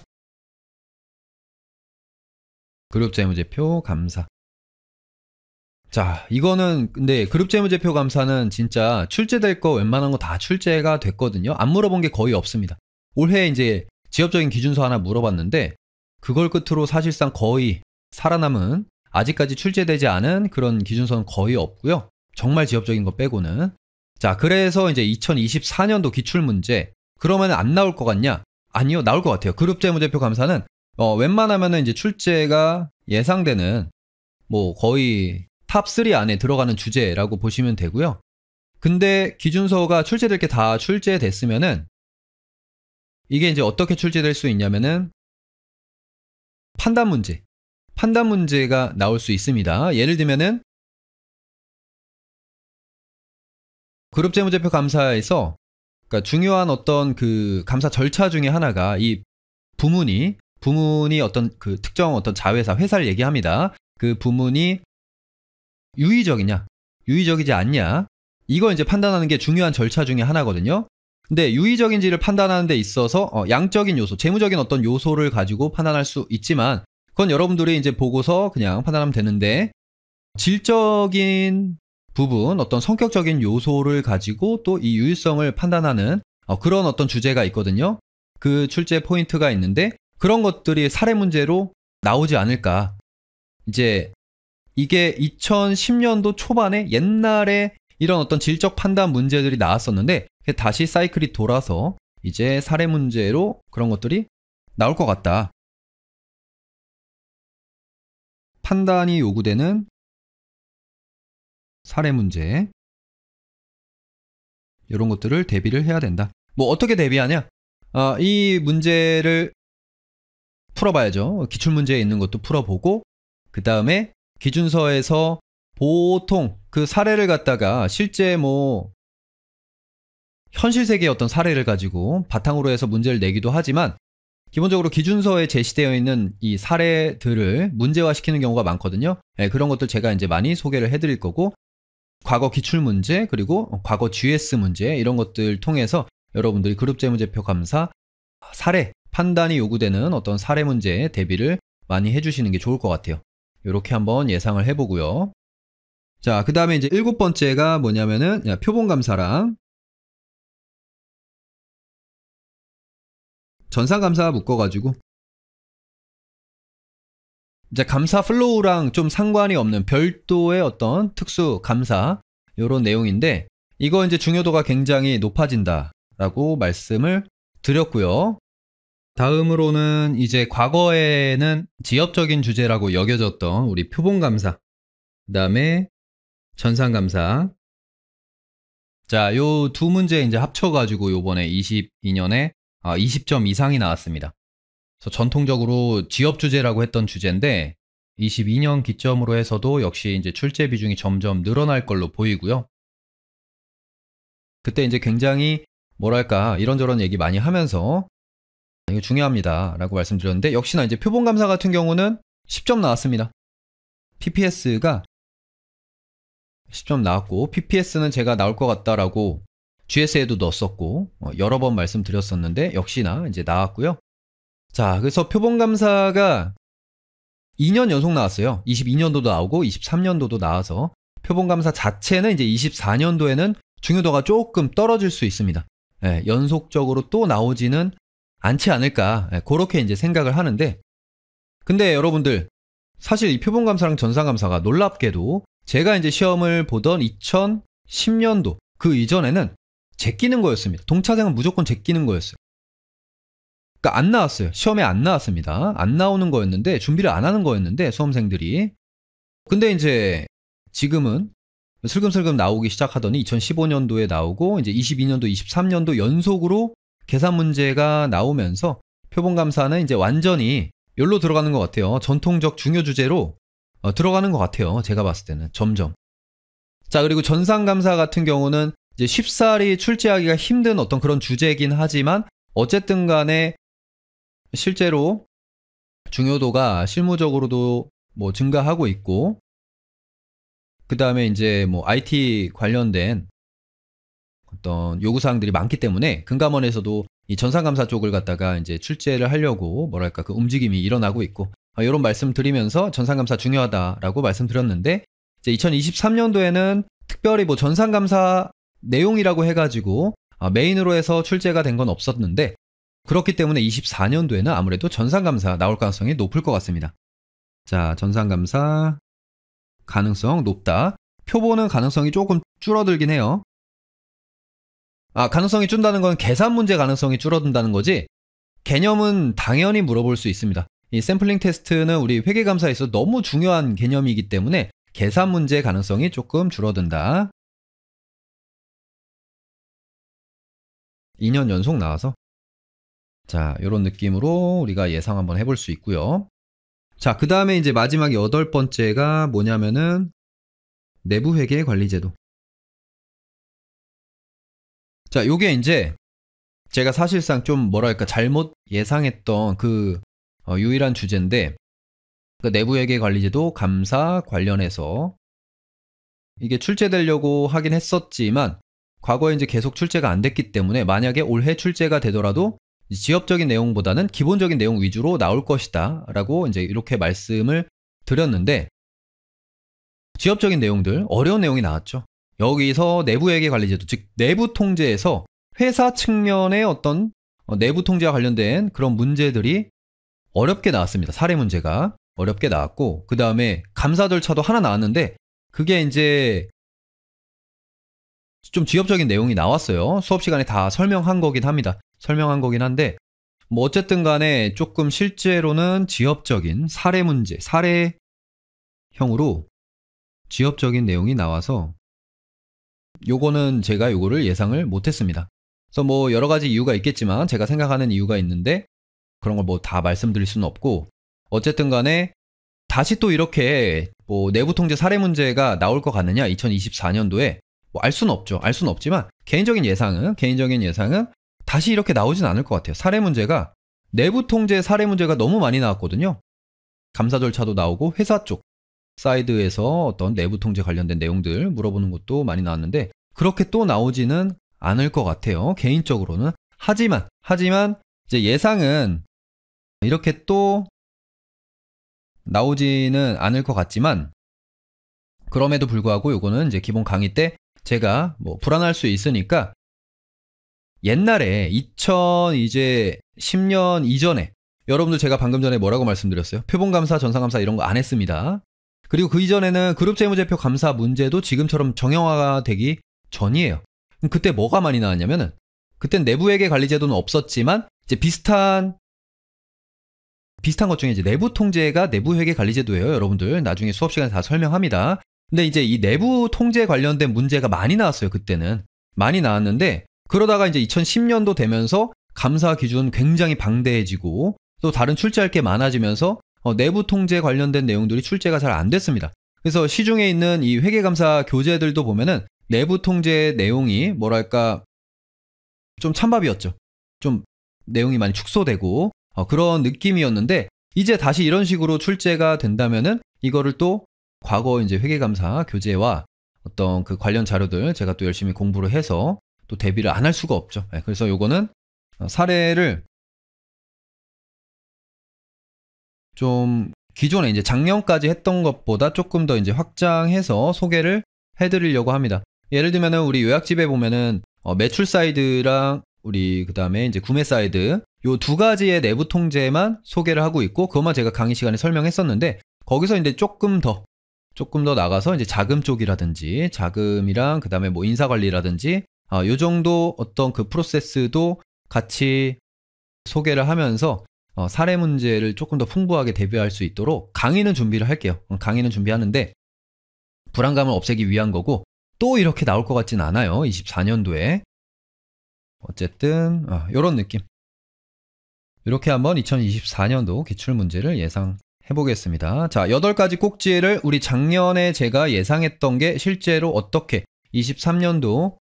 그룹 재무제표 감사. 자, 이거는 근데 그룹 재무제표 감사는 진짜 출제될 거 웬만한 거 다 출제가 됐거든요. 안 물어본 게 거의 없습니다. 올해 이제 지역적인 기준서 하나 물어봤는데 그걸 끝으로 사실상 거의 살아남은, 아직까지 출제되지 않은 그런 기준서는 거의 없고요. 정말 지역적인 거 빼고는. 자, 그래서 이제 2024년도 기출문제, 그러면 안 나올 것 같냐? 아니요, 나올 것 같아요. 그룹 재무제표 감사는 웬만하면은 이제 출제가 예상되는 뭐 거의 탑3 안에 들어가는 주제라고 보시면 되고요. 근데 기준서가 출제될 게 다 출제됐으면은 이게 이제 어떻게 출제될 수 있냐면은 판단 문제가 나올 수 있습니다. 예를 들면은 그룹 재무제표 감사에서 그러니까 중요한 어떤 그 감사 절차 중에 하나가 이 부문이 어떤 그 특정 어떤 자회사, 회사를 얘기합니다. 그 부문이 유의적이냐, 유의적이지 않냐, 이걸 이제 판단하는 게 중요한 절차 중에 하나거든요. 근데 유의적인지를 판단하는 데 있어서 양적인 요소, 재무적인 어떤 요소를 가지고 판단할 수 있지만 그건 여러분들이 이제 보고서 그냥 판단하면 되는데, 질적인 부분, 어떤 성격적인 요소를 가지고 또 이 유의성을 판단하는 그런 어떤 주제가 있거든요. 그 출제 포인트가 있는데 그런 것들이 사례 문제로 나오지 않을까. 이제 이게 2010년도 초반에 옛날에 이런 어떤 질적 판단 문제들이 나왔었는데 다시 사이클이 돌아서 이제 사례 문제로 그런 것들이 나올 것 같다. 판단이 요구되는 사례 문제, 이런 것들을 대비를 해야 된다. 뭐 어떻게 대비하냐? 이 문제를 풀어봐야죠. 기출문제에 있는 것도 풀어보고, 그 다음에 기준서에서 보통 그 사례를 갖다가 실제 뭐 현실 세계의 어떤 사례를 가지고 바탕으로 해서 문제를 내기도 하지만 기본적으로 기준서에 제시되어 있는 이 사례들을 문제화시키는 경우가 많거든요. 네, 그런 것들 제가 이제 많이 소개를 해드릴 거고, 과거 기출문제 그리고 과거 GS 문제 이런 것들 통해서 여러분들이 그룹 재무제표 감사 사례, 판단이 요구되는 어떤 사례 문제에 대비를 많이 해주시는 게 좋을 것 같아요. 이렇게 한번 예상을 해보고요. 자, 그 다음에 이제 7번째가 뭐냐면은 표본감사랑 전산감사 묶어가지고 이제 감사 플로우랑 좀 상관이 없는 별도의 어떤 특수 감사, 이런 내용인데 이거 이제 중요도가 굉장히 높아진다라고 말씀을 드렸고요. 다음으로는 이제 과거에는 지엽적인 주제라고 여겨졌던 우리 표본감사, 그 다음에 전산감사. 자, 요 두 문제 이제 합쳐가지고 요번에 22년에 20점 이상이 나왔습니다. 그래서 전통적으로 지엽 주제라고 했던 주제인데 22년 기점으로 해서도 역시 이제 출제 비중이 점점 늘어날 걸로 보이고요. 그때 이제 굉장히 뭐랄까 이런저런 얘기 많이 하면서 이거 중요합니다 라고 말씀드렸는데, 역시나 이제 표본감사 같은 경우는 10점 나왔습니다. PPS가 10점 나왔고, PPS는 제가 나올 것 같다라고 GS에도 넣었었고 여러 번 말씀드렸었는데 역시나 이제 나왔고요. 자, 그래서 표본감사가 2년 연속 나왔어요. 22년도도 나오고 23년도도 나와서 표본감사 자체는 이제 24년도에는 중요도가 조금 떨어질 수 있습니다. 예, 연속적으로 또 나오지는 않지 않을까, 그렇게 이제 생각을 하는데, 근데 여러분들 사실 이 표본감사랑 전산감사가 놀랍게도 제가 이제 시험을 보던 2010년도 그 이전에는 제끼는 거였습니다. 동차생은 무조건 제끼는 거였어요. 그러니까 안 나왔어요. 시험에 안 나왔습니다. 안 나오는 거였는데, 준비를 안 하는 거였는데 수험생들이. 근데 이제 지금은 슬금슬금 나오기 시작하더니 2015년도에 나오고 이제 22년도, 23년도 연속으로 계산 문제가 나오면서 표본감사는 이제 완전히 여기로 들어가는 것 같아요. 전통적 중요 주제로 들어가는 것 같아요. 제가 봤을 때는 점점. 자, 그리고 전산감사 같은 경우는 이제 쉽사리 출제하기가 힘든 어떤 그런 주제이긴 하지만 어쨌든 간에 실제로 중요도가 실무적으로도 뭐 증가하고 있고, 그 다음에 이제 뭐 IT 관련된 어떤 요구사항들이 많기 때문에 금감원에서도 이 전산감사 쪽을 갖다가 이제 출제를 하려고 뭐랄까 그 움직임이 일어나고 있고, 이런 말씀 드리면서 전산감사 중요하다라고 말씀드렸는데, 이제 2023년도에는 특별히 뭐 전산감사 내용이라고 해가지고 메인으로 해서 출제가 된 건 없었는데, 그렇기 때문에 24년도에는 아무래도 전산감사 나올 가능성이 높을 것 같습니다. 자, 전산감사 가능성 높다. 표본은 가능성이 조금 줄어들긴 해요. 가능성이 준다는 건 계산 문제 가능성이 줄어든다는 거지, 개념은 당연히 물어볼 수 있습니다. 이 샘플링 테스트는 우리 회계감사에서 너무 중요한 개념이기 때문에 계산 문제 가능성이 조금 줄어든다. 2년 연속 나와서. 자, 이런 느낌으로 우리가 예상 한번 해볼 수 있고요. 자, 그 다음에 이제 마지막 8번째가 뭐냐면은 내부회계 관리제도. 자, 요게 이제 제가 사실상 좀 뭐랄까 잘못 예상했던 그 유일한 주제인데, 그 내부회계 관리제도 감사 관련해서 이게 출제되려고 하긴 했었지만 과거에 이제 계속 출제가 안 됐기 때문에 만약에 올해 출제가 되더라도 지엽적인 내용보다는 기본적인 내용 위주로 나올 것이다 라고 이제 이렇게 말씀을 드렸는데, 지엽적인 내용들, 어려운 내용이 나왔죠. 여기서 내부회계 관리제도, 즉 내부 통제에서 회사 측면의 어떤 내부 통제와 관련된 그런 문제들이 어렵게 나왔습니다. 사례 문제가 어렵게 나왔고, 그 다음에 감사 절차도 하나 나왔는데 그게 이제 좀 지엽적인 내용이 나왔어요. 수업 시간에 다 설명한 거긴 합니다. 설명한 거긴 한데, 뭐 어쨌든 간에 조금 실제로는 지엽적인 사례 문제, 사례형으로 지엽적인 내용이 나와서 요거는 제가 요거를 예상을 못했습니다. 그래서 뭐 여러 가지 이유가 있겠지만 제가 생각하는 이유가 있는데 그런 걸 뭐 다 말씀드릴 수는 없고, 어쨌든 간에 다시 또 이렇게 뭐 내부 통제 사례 문제가 나올 것 같느냐 2024년도에 뭐 알 수는 없죠. 알 수는 없지만 개인적인 예상은 다시 이렇게 나오진 않을 것 같아요. 사례 문제가, 내부 통제 사례 문제가 너무 많이 나왔거든요. 감사 절차도 나오고 회사 쪽 사이드에서 어떤 내부 통제 관련된 내용들 물어보는 것도 많이 나왔는데 그렇게 또 나오지는 않을 것 같아요. 개인적으로는. 하지만 이제 예상은 이렇게 또 나오지는 않을 것 같지만, 그럼에도 불구하고 요거는 이제 기본 강의 때 제가 뭐 불안할 수 있으니까 옛날에 2010년 이전에 여러분들 제가 방금 전에 뭐라고 말씀드렸어요? 표본감사, 전산감사 이런 거 안 했습니다. 그리고 그 이전에는 그룹재무제표 감사 문제도 지금처럼 정형화가 되기 전이에요. 그때 뭐가 많이 나왔냐면은, 그땐 내부회계 관리제도는 없었지만 이제 비슷한 것 중에 이제 내부 통제가 내부회계 관리제도예요. 여러분들 나중에 수업 시간에 다 설명합니다. 근데 이제 이 내부 통제 관련된 문제가 많이 나왔어요. 그때는 많이 나왔는데, 그러다가 이제 2010년도 되면서 감사 기준 굉장히 방대해지고 또 다른 출제할 게 많아지면서 내부 통제 관련된 내용들이 출제가 잘 안 됐습니다. 그래서 시중에 있는 이 회계감사 교재들도 보면은 내부 통제 내용이 뭐랄까 좀 찬밥이었죠. 좀 내용이 많이 축소되고 그런 느낌이었는데, 이제 다시 이런 식으로 출제가 된다면은 이거를 또 과거 이제 회계감사 교재와 어떤 그 관련 자료들 제가 또 열심히 공부를 해서 또 대비를 안 할 수가 없죠. 그래서 요거는 사례를 좀 기존에 이제 작년까지 했던 것보다 조금 더 이제 확장해서 소개를 해드리려고 합니다. 예를 들면은 우리 요약집에 보면은 매출 사이드랑 우리 그 다음에 이제 구매 사이드 요 두 가지의 내부 통제만 소개를 하고 있고 그것만 제가 강의 시간에 설명했었는데 거기서 이제 조금 더 나가서 이제 자금 쪽이라든지 자금이랑 그 다음에 뭐 인사관리라든지 요 정도 어떤 그 프로세스도 같이 소개를 하면서 사례 문제를 조금 더 풍부하게 대비할 수 있도록 강의는 준비를 할게요. 강의는 준비하는데 불안감을 없애기 위한 거고 또 이렇게 나올 것 같진 않아요. 24년도에. 어쨌든 요런 느낌. 이렇게 한번 2024년도 기출문제를 예상해 보겠습니다. 자, 8가지 꼭지를 우리 작년에 제가 예상했던 게 실제로 어떻게 23년도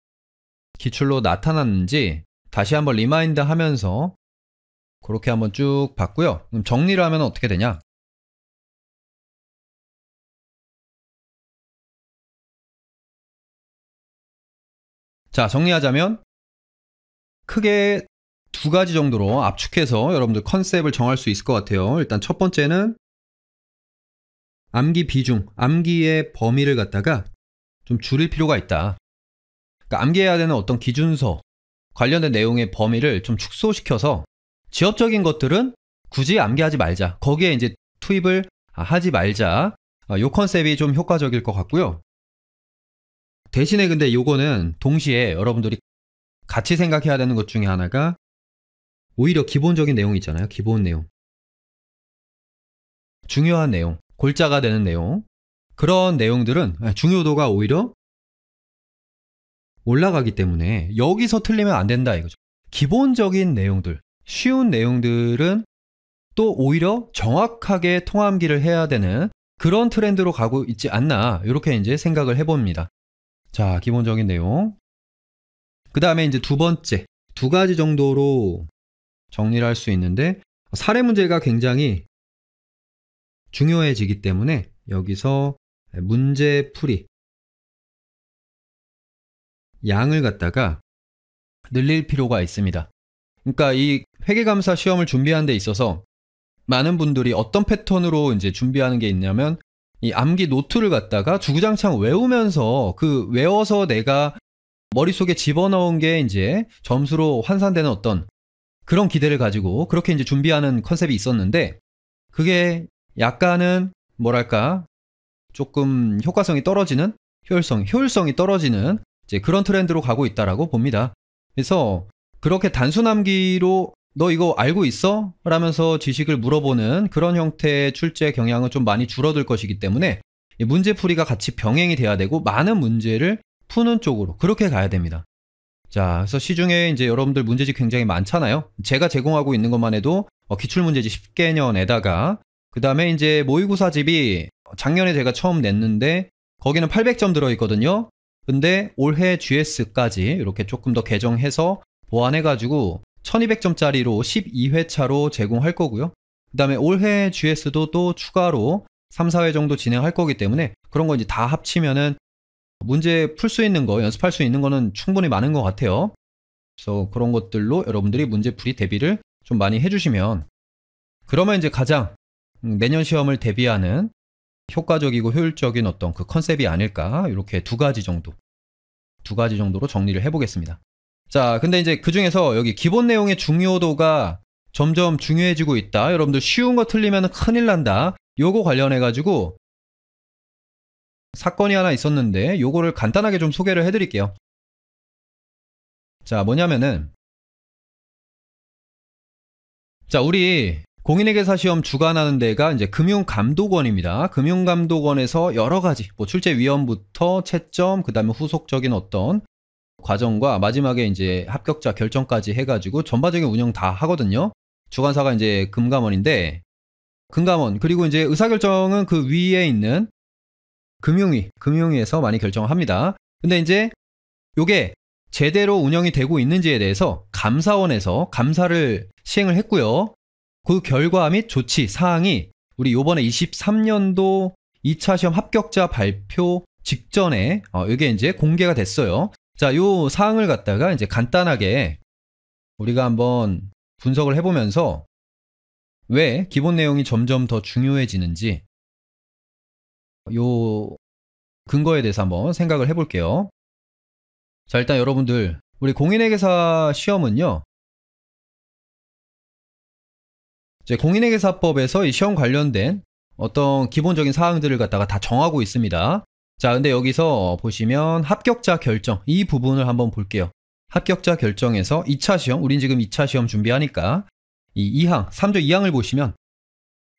기출로 나타났는지 다시 한번 리마인드 하면서 그렇게 한번 쭉 봤고요. 그럼 정리를 하면 어떻게 되냐? 자, 정리하자면 크게 두 가지 정도로 압축해서 여러분들 컨셉을 정할 수 있을 것 같아요. 일단 첫 번째는 암기 비중, 암기의 범위를 갖다가 좀 줄일 필요가 있다. 그러니까 암기해야 되는 어떤 기준서, 관련된 내용의 범위를 좀 축소시켜서 지엽적인 것들은 굳이 암기하지 말자. 거기에 이제 투입을 하지 말자. 요 컨셉이 좀 효과적일 것 같고요. 대신에 근데 요거는 동시에 여러분들이 같이 생각해야 되는 것 중에 하나가 오히려 기본적인 내용 있잖아요. 기본 내용. 중요한 내용, 골자가 되는 내용. 그런 내용들은 중요도가 오히려 올라가기 때문에 여기서 틀리면 안 된다 이거죠. 기본적인 내용들, 쉬운 내용들은 또 오히려 정확하게 통암기를 해야 되는 그런 트렌드로 가고 있지 않나 이렇게 이제 생각을 해봅니다. 자, 기본적인 내용. 그 다음에 이제 두 번째, 두 가지 정도로 정리를 할 수 있는데 사례 문제가 굉장히 중요해지기 때문에 여기서 문제풀이 양을 갖다가 늘릴 필요가 있습니다. 그러니까 이 회계감사 시험을 준비하는 데 있어서 많은 분들이 어떤 패턴으로 이제 준비하는 게 있냐면 이 암기 노트를 갖다가 주구장창 외우면서 그 외워서 내가 머릿속에 집어넣은 게 이제 점수로 환산되는 어떤 그런 기대를 가지고 그렇게 이제 준비하는 컨셉이 있었는데 그게 약간은 뭐랄까 조금 효과성이 떨어지는 효율성이 떨어지는 이제 그런 트렌드로 가고 있다라고 봅니다. 그래서 그렇게 단순 암기로 너 이거 알고 있어? 라면서 지식을 물어보는 그런 형태의 출제 경향은 좀 많이 줄어들 것이기 때문에 문제풀이가 같이 병행이 돼야 되고 많은 문제를 푸는 쪽으로 그렇게 가야 됩니다. 자, 그래서 시중에 이제 여러분들 문제집 굉장히 많잖아요. 제가 제공하고 있는 것만 해도 기출문제집 10개년에다가 그 다음에 이제 모의고사집이 작년에 제가 처음 냈는데 거기는 800점 들어있거든요. 근데 올해 GS까지 이렇게 조금 더 개정해서 보완해가지고 1200점짜리로 12회차로 제공할 거고요. 그 다음에 올해 GS도 또 추가로 3, 4회 정도 진행할 거기 때문에 그런 거 이제 다 합치면은 문제 풀 수 있는 거, 연습할 수 있는 거는 충분히 많은 것 같아요. 그래서 그런 것들로 여러분들이 문제풀이 대비를 좀 많이 해주시면 그러면 이제 가장 내년 시험을 대비하는 효과적이고 효율적인 어떤 그 컨셉이 아닐까 이렇게 두 가지 정도로 정리를 해보겠습니다. 자, 근데 이제 그 중에서 여기 기본 내용의 중요도가 점점 중요해지고 있다. 여러분들 쉬운 거 틀리면 큰일 난다. 요거 관련해가지고 사건이 하나 있었는데 요거를 간단하게 좀 소개를 해드릴게요. 자, 뭐냐면은 자, 우리 공인회계사 시험 주관하는 데가 이제 금융감독원입니다. 금융감독원에서 여러 가지 뭐 출제위원부터 채점, 그 다음에 후속적인 어떤 과정과 마지막에 이제 합격자 결정까지 해가지고 전반적인 운영 다 하거든요. 주관사가 이제 금감원인데 금감원 그리고 이제 의사결정은 그 위에 있는 금융위에서 많이 결정을 합니다. 근데 이제 요게 제대로 운영이 되고 있는지에 대해서 감사원에서 감사를 시행을 했고요. 그 결과 및 조치 사항이 우리 요번에 23년도 2차 시험 합격자 발표 직전에 이게 이제 공개가 됐어요. 자, 요 사항을 갖다가 이제 간단하게 우리가 한번 분석을 해보면서 왜 기본 내용이 점점 더 중요해지는지 요 근거에 대해서 한번 생각을 해볼게요. 자, 일단 여러분들 우리 공인회계사 시험은요, 이제 공인회계사법에서 이 시험 관련된 어떤 기본적인 사항들을 갖다가 다 정하고 있습니다. 자, 근데 여기서 보시면 합격자 결정, 이 부분을 한번 볼게요. 합격자 결정에서 2차 시험, 우린 지금 2차 시험 준비하니까 이 2항, 3조 2항을 보시면,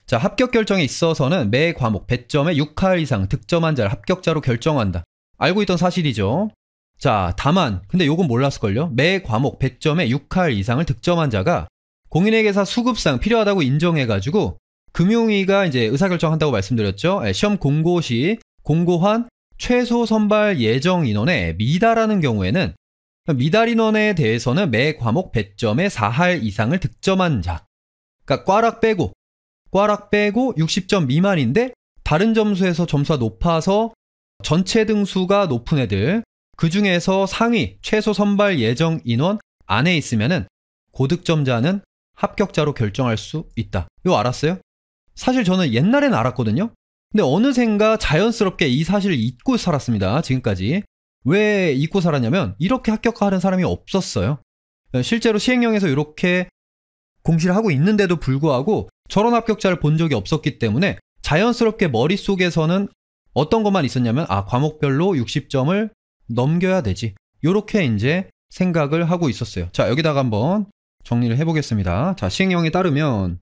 자, 합격 결정에 있어서는 매 과목 100점에 6할 이상 득점한 자를 합격자로 결정한다. 알고 있던 사실이죠. 자, 다만 근데 요건 몰랐을걸요. 매 과목 100점에 6할 이상을 득점한 자가 공인회계사 수급상 필요하다고 인정해가지고 금융위가 이제 의사결정한다고 말씀드렸죠. 시험 공고 시 공고한 최소 선발 예정 인원에 미달하는 경우에는 미달 인원에 대해서는 매 과목 100점에 4할 이상을 득점한 자, 그러니까 꽈락 빼고 60점 미만인데 다른 점수에서 점수가 높아서 전체 등수가 높은 애들, 그 중에서 상위 최소 선발 예정 인원 안에 있으면은 고득점자는 합격자로 결정할 수 있다. 이거 알았어요? 사실 저는 옛날엔 알았거든요. 근데 어느샌가 자연스럽게 이 사실을 잊고 살았습니다. 지금까지. 왜 잊고 살았냐면 이렇게 합격하는 사람이 없었어요. 실제로 시행령에서 이렇게 공시를 하고 있는데도 불구하고 저런 합격자를 본 적이 없었기 때문에 자연스럽게 머릿속에서는 어떤 것만 있었냐면, 아, 과목별로 60점을 넘겨야 되지, 요렇게 이제 생각을 하고 있었어요. 자, 여기다가 한번 정리를 해보겠습니다. 자, 시행령에 따르면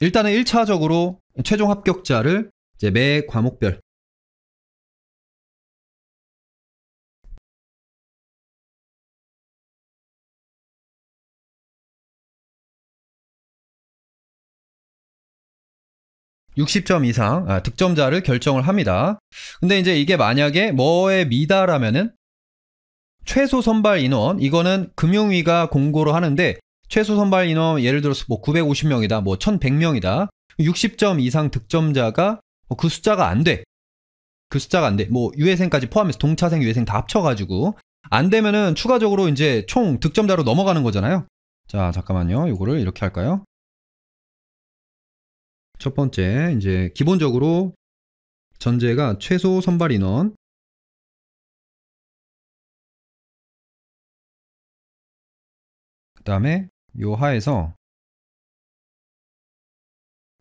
일단은 1차적으로 최종 합격자를 이제 매 과목별 (60점) 이상 득점자를 결정을 합니다. 근데 이제 이게 만약에 뭐에 미달하면은 최소 선발 인원, 이거는 금융위가 공고를 하는데 최소 선발 인원 예를 들어서 뭐 950명이다, 뭐 1100명이다. 60점 이상 득점자가 그 숫자가 안 돼. 그 숫자가 안 돼. 뭐 유예생까지 포함해서 동차생, 유예생 다 합쳐가지고 안 되면은 추가적으로 이제 총 득점자로 넘어가는 거잖아요. 자, 잠깐만요. 요거를 이렇게 할까요? 첫 번째, 이제 기본적으로 전제가 최소 선발 인원, 그 다음에 요 하에서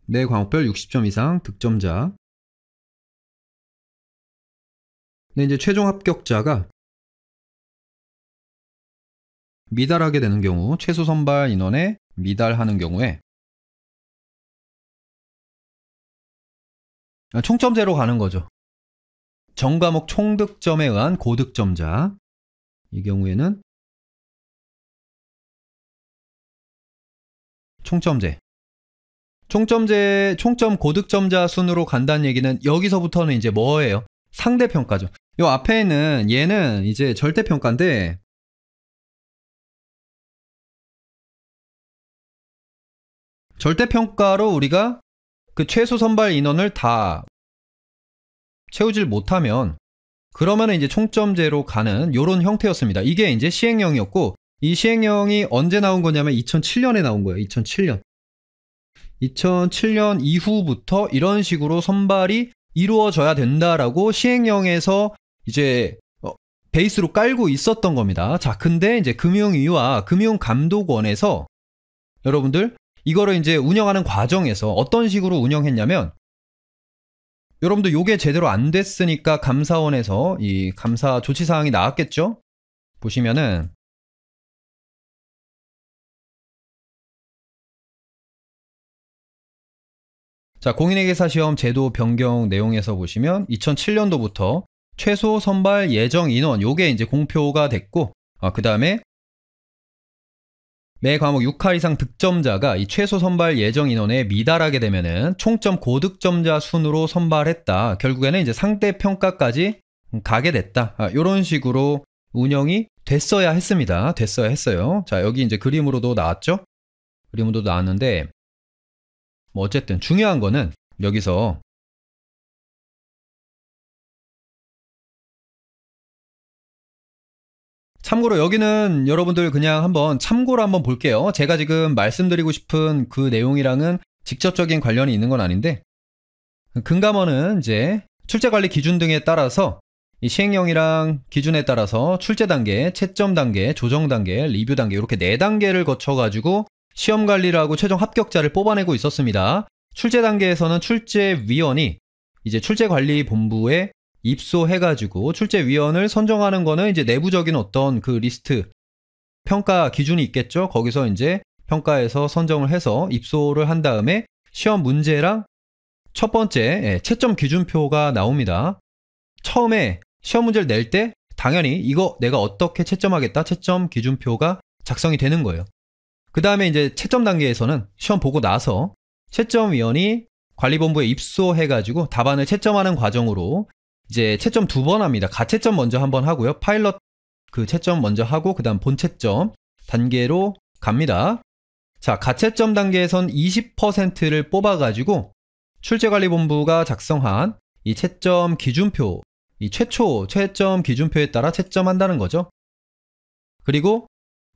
매 과목별 60점 이상 득점자. 근데 이제 최종 합격자가 미달하게 되는 경우, 최소 선발 인원에 미달하는 경우에 총점제로 가는 거죠. 전과목 총득점에 의한 고득점자, 이 경우에는 총점제. 총점 고득점자 순으로 간다는 얘기는 여기서부터는 이제 뭐예요? 상대평가죠. 요 앞에는 얘는 이제 절대평가인데, 절대평가로 우리가 그 최소 선발 인원을 다 채우질 못하면 그러면은 이제 총점제로 가는 요런 형태였습니다. 이게 이제 시행령이었고, 이 시행령이 언제 나온 거냐면 2007년에 나온 거예요. 2007년 이후부터 이런 식으로 선발이 이루어져야 된다라고 시행령에서 이제 베이스로 깔고 있었던 겁니다. 자, 근데 이제 금융위와 금융감독원에서 여러분들 이거를 이제 운영하는 과정에서 어떤 식으로 운영했냐면, 여러분들 요게 제대로 안 됐으니까 감사원에서 이 감사 조치사항이 나왔겠죠? 보시면은 자, 공인회계사 시험 제도 변경 내용에서 보시면 2007년도부터 최소 선발 예정 인원, 요게 이제 공표가 됐고, 그 다음에 매 과목 6할 이상 득점자가 이 최소 선발 예정 인원에 미달하게 되면은 총점 고득점자 순으로 선발했다. 결국에는 이제 상대평가까지 가게 됐다. 요런 식으로 운영이 됐어야 했습니다. 됐어야 했어요. 자, 여기 이제 그림으로도 나왔죠? 그림으로도 나왔는데, 뭐 어쨌든 중요한 거는 여기서 참고로 여기는 여러분들 그냥 한번 참고로 한번 볼게요. 제가 지금 말씀드리고 싶은 그 내용이랑은 직접적인 관련이 있는 건 아닌데, 금감원은 이제 출제관리 기준 등에 따라서 이 시행령이랑 기준에 따라서 출제 단계, 채점 단계, 조정 단계, 리뷰 단계 이렇게 4단계를 거쳐가지고 시험 관리를 하고 최종 합격자를 뽑아내고 있었습니다. 출제 단계에서는 출제위원이 이제 출제관리본부에 입소해가지고 출제위원을 선정하는 거는 이제 내부적인 어떤 그 리스트, 평가 기준이 있겠죠. 거기서 이제 평가해서 선정을 해서 입소를 한 다음에 시험 문제랑 첫 번째 채점 기준표가 나옵니다. 처음에 시험 문제를 낼 때 당연히 이거 내가 어떻게 채점하겠다 채점 기준표가 작성이 되는 거예요. 그 다음에 이제 채점 단계에서는 시험 보고 나서 채점위원이 관리본부에 입소해가지고 답안을 채점하는 과정으로 이제 채점 2번 합니다. 가채점 먼저 한번 하고요. 파일럿 그 채점 먼저 하고 그 다음 본채점 단계로 갑니다. 자, 가채점 단계에선 20%를 뽑아가지고 출제관리본부가 작성한 이 채점 기준표, 이 최초 채점 기준표에 따라 채점한다는 거죠. 그리고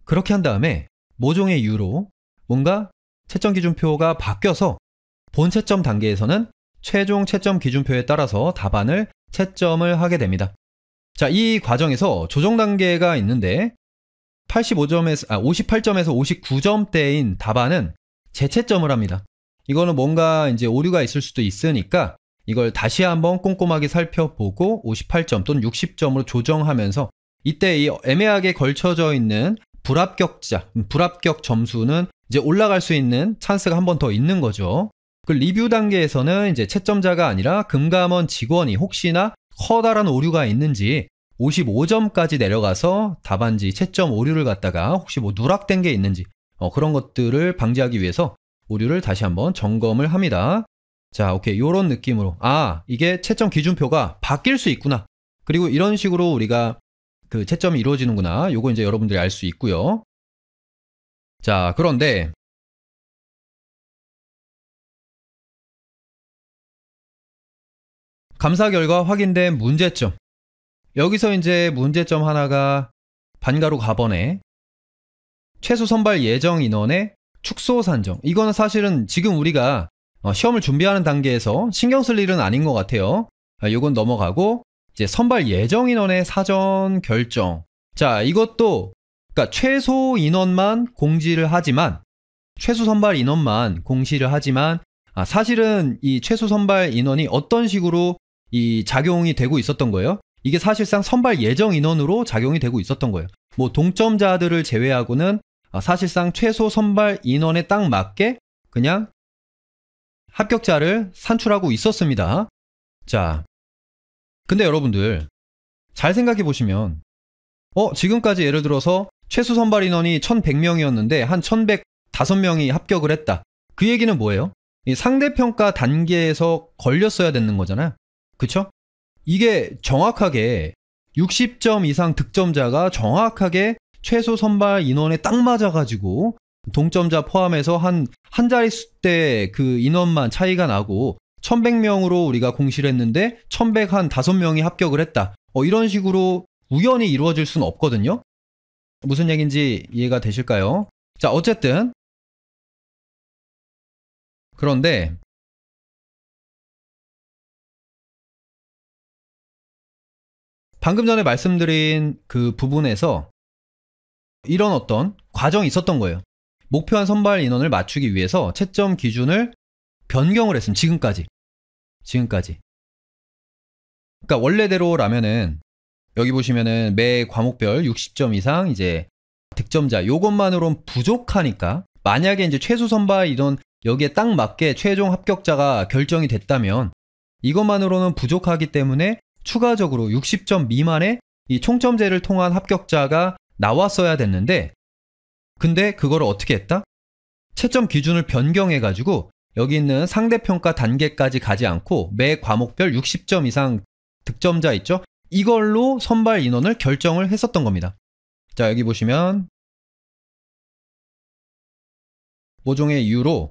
그렇게 한 다음에 모종의 이유로 뭔가 채점 기준표가 바뀌어서 본채점 단계에서는 최종 채점 기준표에 따라서 답안을 채점을 하게 됩니다. 자, 이 과정에서 조정 단계가 있는데 58점에서 59점대인 답안은 재채점을 합니다. 이거는 뭔가 이제 오류가 있을 수도 있으니까 이걸 다시 한번 꼼꼼하게 살펴보고 58점 또는 60점으로 조정하면서 이때 이 애매하게 걸쳐져 있는 불합격 점수는 이제 올라갈 수 있는 찬스가 한 번 더 있는 거죠. 그 리뷰 단계에서는 이제 채점자가 아니라 금감원 직원이 혹시나 커다란 오류가 있는지 55점까지 내려가서 답안지 채점 오류를 갖다가 혹시 뭐 누락된 게 있는지 그런 것들을 방지하기 위해서 오류를 다시 한번 점검을 합니다. 자, 오케이. 요런 느낌으로 이게 채점 기준표가 바뀔 수 있구나. 그리고 이런 식으로 우리가 그 채점이 이루어지는구나. 요거 이제 여러분들이 알 수 있고요. 자, 그런데 감사 결과 확인된 문제점. 여기서 이제 문제점 하나가 반가로 가번에 최소 선발 예정 인원의 축소 산정. 이거는 사실은 지금 우리가 시험을 준비하는 단계에서 신경 쓸 일은 아닌 것 같아요. 이건 넘어가고 이제 선발 예정 인원의 사전 결정. 자, 이것도 그러니까 최소 인원만 공지를 하지만 최소 선발 인원만 공시를 하지만 사실은 이 최소 선발 인원이 어떤 식으로 이 작용이 되고 있었던 거예요. 이게 사실상 선발 예정 인원으로 작용이 되고 있었던 거예요. 뭐 동점자들을 제외하고는 사실상 최소 선발 인원에 딱 맞게 그냥 합격자를 산출하고 있었습니다. 자, 근데 여러분들 잘 생각해 보시면 지금까지 예를 들어서 최소 선발 인원이 1100명이었는데 한 1105명이 합격을 했다. 그 얘기는 뭐예요? 이 상대평가 단계에서 걸렸어야 되는 거잖아요. 그쵸? 이게 정확하게 60점 이상 득점자가 정확하게 최소 선발 인원에 딱 맞아가지고 동점자 포함해서 한 자릿수대 그 인원만 차이가 나고 1100명으로 우리가 공시를 했는데 1105명이 합격을 했다. 이런 식으로 우연히 이루어질 수는 없거든요. 무슨 얘기인지 이해가 되실까요? 자, 어쨌든 그런데 방금 전에 말씀드린 그 부분에서 이런 어떤 과정이 있었던 거예요. 목표한 선발 인원을 맞추기 위해서 채점 기준을 변경을 했습니다. 지금까지. 그러니까 원래대로라면은 여기 보시면은 매 과목별 60점 이상 이제 득점자 요것만으로는 부족하니까 만약에 이제 최소 선발 인원 여기에 딱 맞게 최종 합격자가 결정이 됐다면 이것만으로는 부족하기 때문에 추가적으로 60점 미만의 이 총점제를 통한 합격자가 나왔어야 됐는데 근데 그거를 어떻게 했다? 채점 기준을 변경해가지고 여기 있는 상대평가 단계까지 가지 않고 매 과목별 60점 이상 득점자 있죠? 이걸로 선발 인원을 결정을 했었던 겁니다. 자, 여기 보시면 모종의 이유로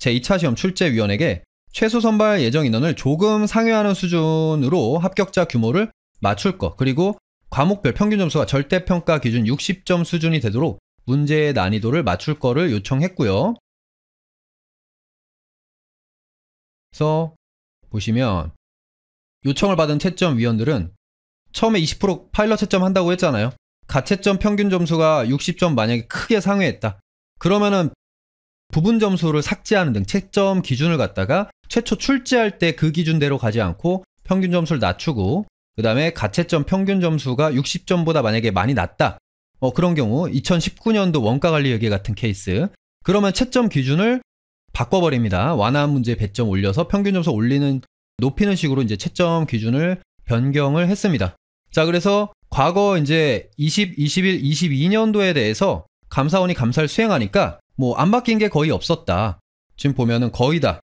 제2차 시험 출제위원에게 최소 선발 예정 인원을 조금 상회하는 수준으로 합격자 규모를 맞출 것, 그리고 과목별 평균 점수가 절대평가 기준 60점 수준이 되도록 문제의 난이도를 맞출 거를 요청했고요. 그래서 보시면 요청을 받은 채점위원들은 처음에 20% 파일럿 채점 한다고 했잖아요. 가채점 평균 점수가 60점 만약에 크게 상회했다. 그러면은 부분 점수를 삭제하는 등 채점 기준을 갖다가 최초 출제할 때 그 기준대로 가지 않고 평균 점수를 낮추고, 그 다음에 가채점 평균 점수가 60점보다 만약에 많이 낮다. 그런 경우 2019년도 원가관리회계 같은 케이스. 그러면 채점 기준을 바꿔버립니다. 완화한 문제 배점 올려서 평균 점수 높이는 식으로 이제 채점 기준을 변경을 했습니다. 자, 그래서 과거 이제 20, 21, 22년도에 대해서 감사원이 감사를 수행하니까 뭐 안 바뀐 게 거의 없었다. 지금 보면은 거의 다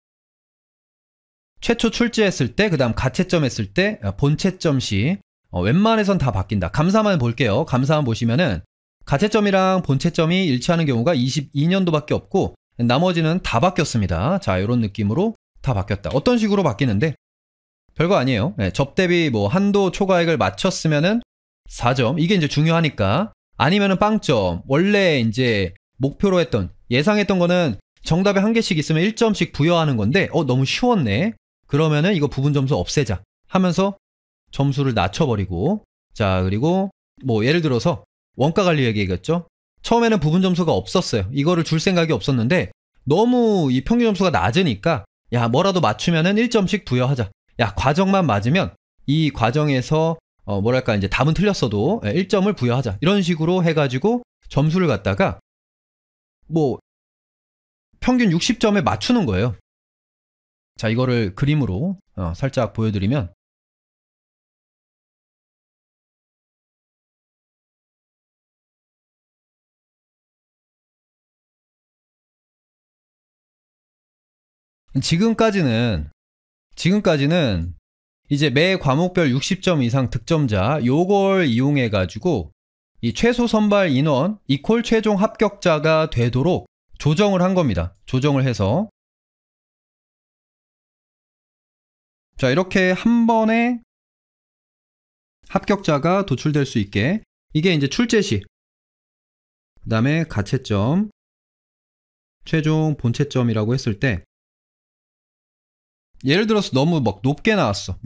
최초 출제했을 때, 그 다음 가채점 했을 때, 본채점 시 웬만해선 다 바뀐다. 감사만 볼게요. 감사만 보시면은 가채점이랑 본채점이 일치하는 경우가 22년도밖에 없고 나머지는 다 바뀌었습니다. 자, 이런 느낌으로 다 바뀌었다. 어떤 식으로 바뀌는데 별거 아니에요. 접 대비 뭐 한도 초과액을 맞췄으면은 4점. 이게 이제 중요하니까. 아니면은 빵점. 원래 이제 목표로 했던, 예상했던 거는 정답에 한 개씩 있으면 1점씩 부여하는 건데 너무 쉬웠네. 그러면은 이거 부분 점수 없애자 하면서 점수를 낮춰버리고, 자, 그리고 뭐 예를 들어서 원가관리회계겠죠. 처음에는 부분 점수가 없었어요. 이거를 줄 생각이 없었는데 너무 이 평균 점수가 낮으니까 야, 뭐라도 맞추면은 1점씩 부여하자. 야, 과정만 맞으면 이 과정에서 뭐랄까 이제 답은 틀렸어도 1점을 부여하자. 이런 식으로 해가지고 점수를 갖다가 뭐 평균 60점에 맞추는 거예요. 자, 이거를 그림으로 살짝 보여드리면, 지금까지는 이제 매 과목별 60점 이상 득점자 요걸 이용해 가지고 이 최소 선발 인원 이퀄 최종 합격자가 되도록 조정을 한 겁니다. 조정을 해서, 자, 이렇게 한 번에 합격자가 도출될 수 있게, 이게 이제 출제 시, 그 다음에 가채점, 최종 본채점이라고 했을 때, 예를 들어서 너무 막 높게 나왔어.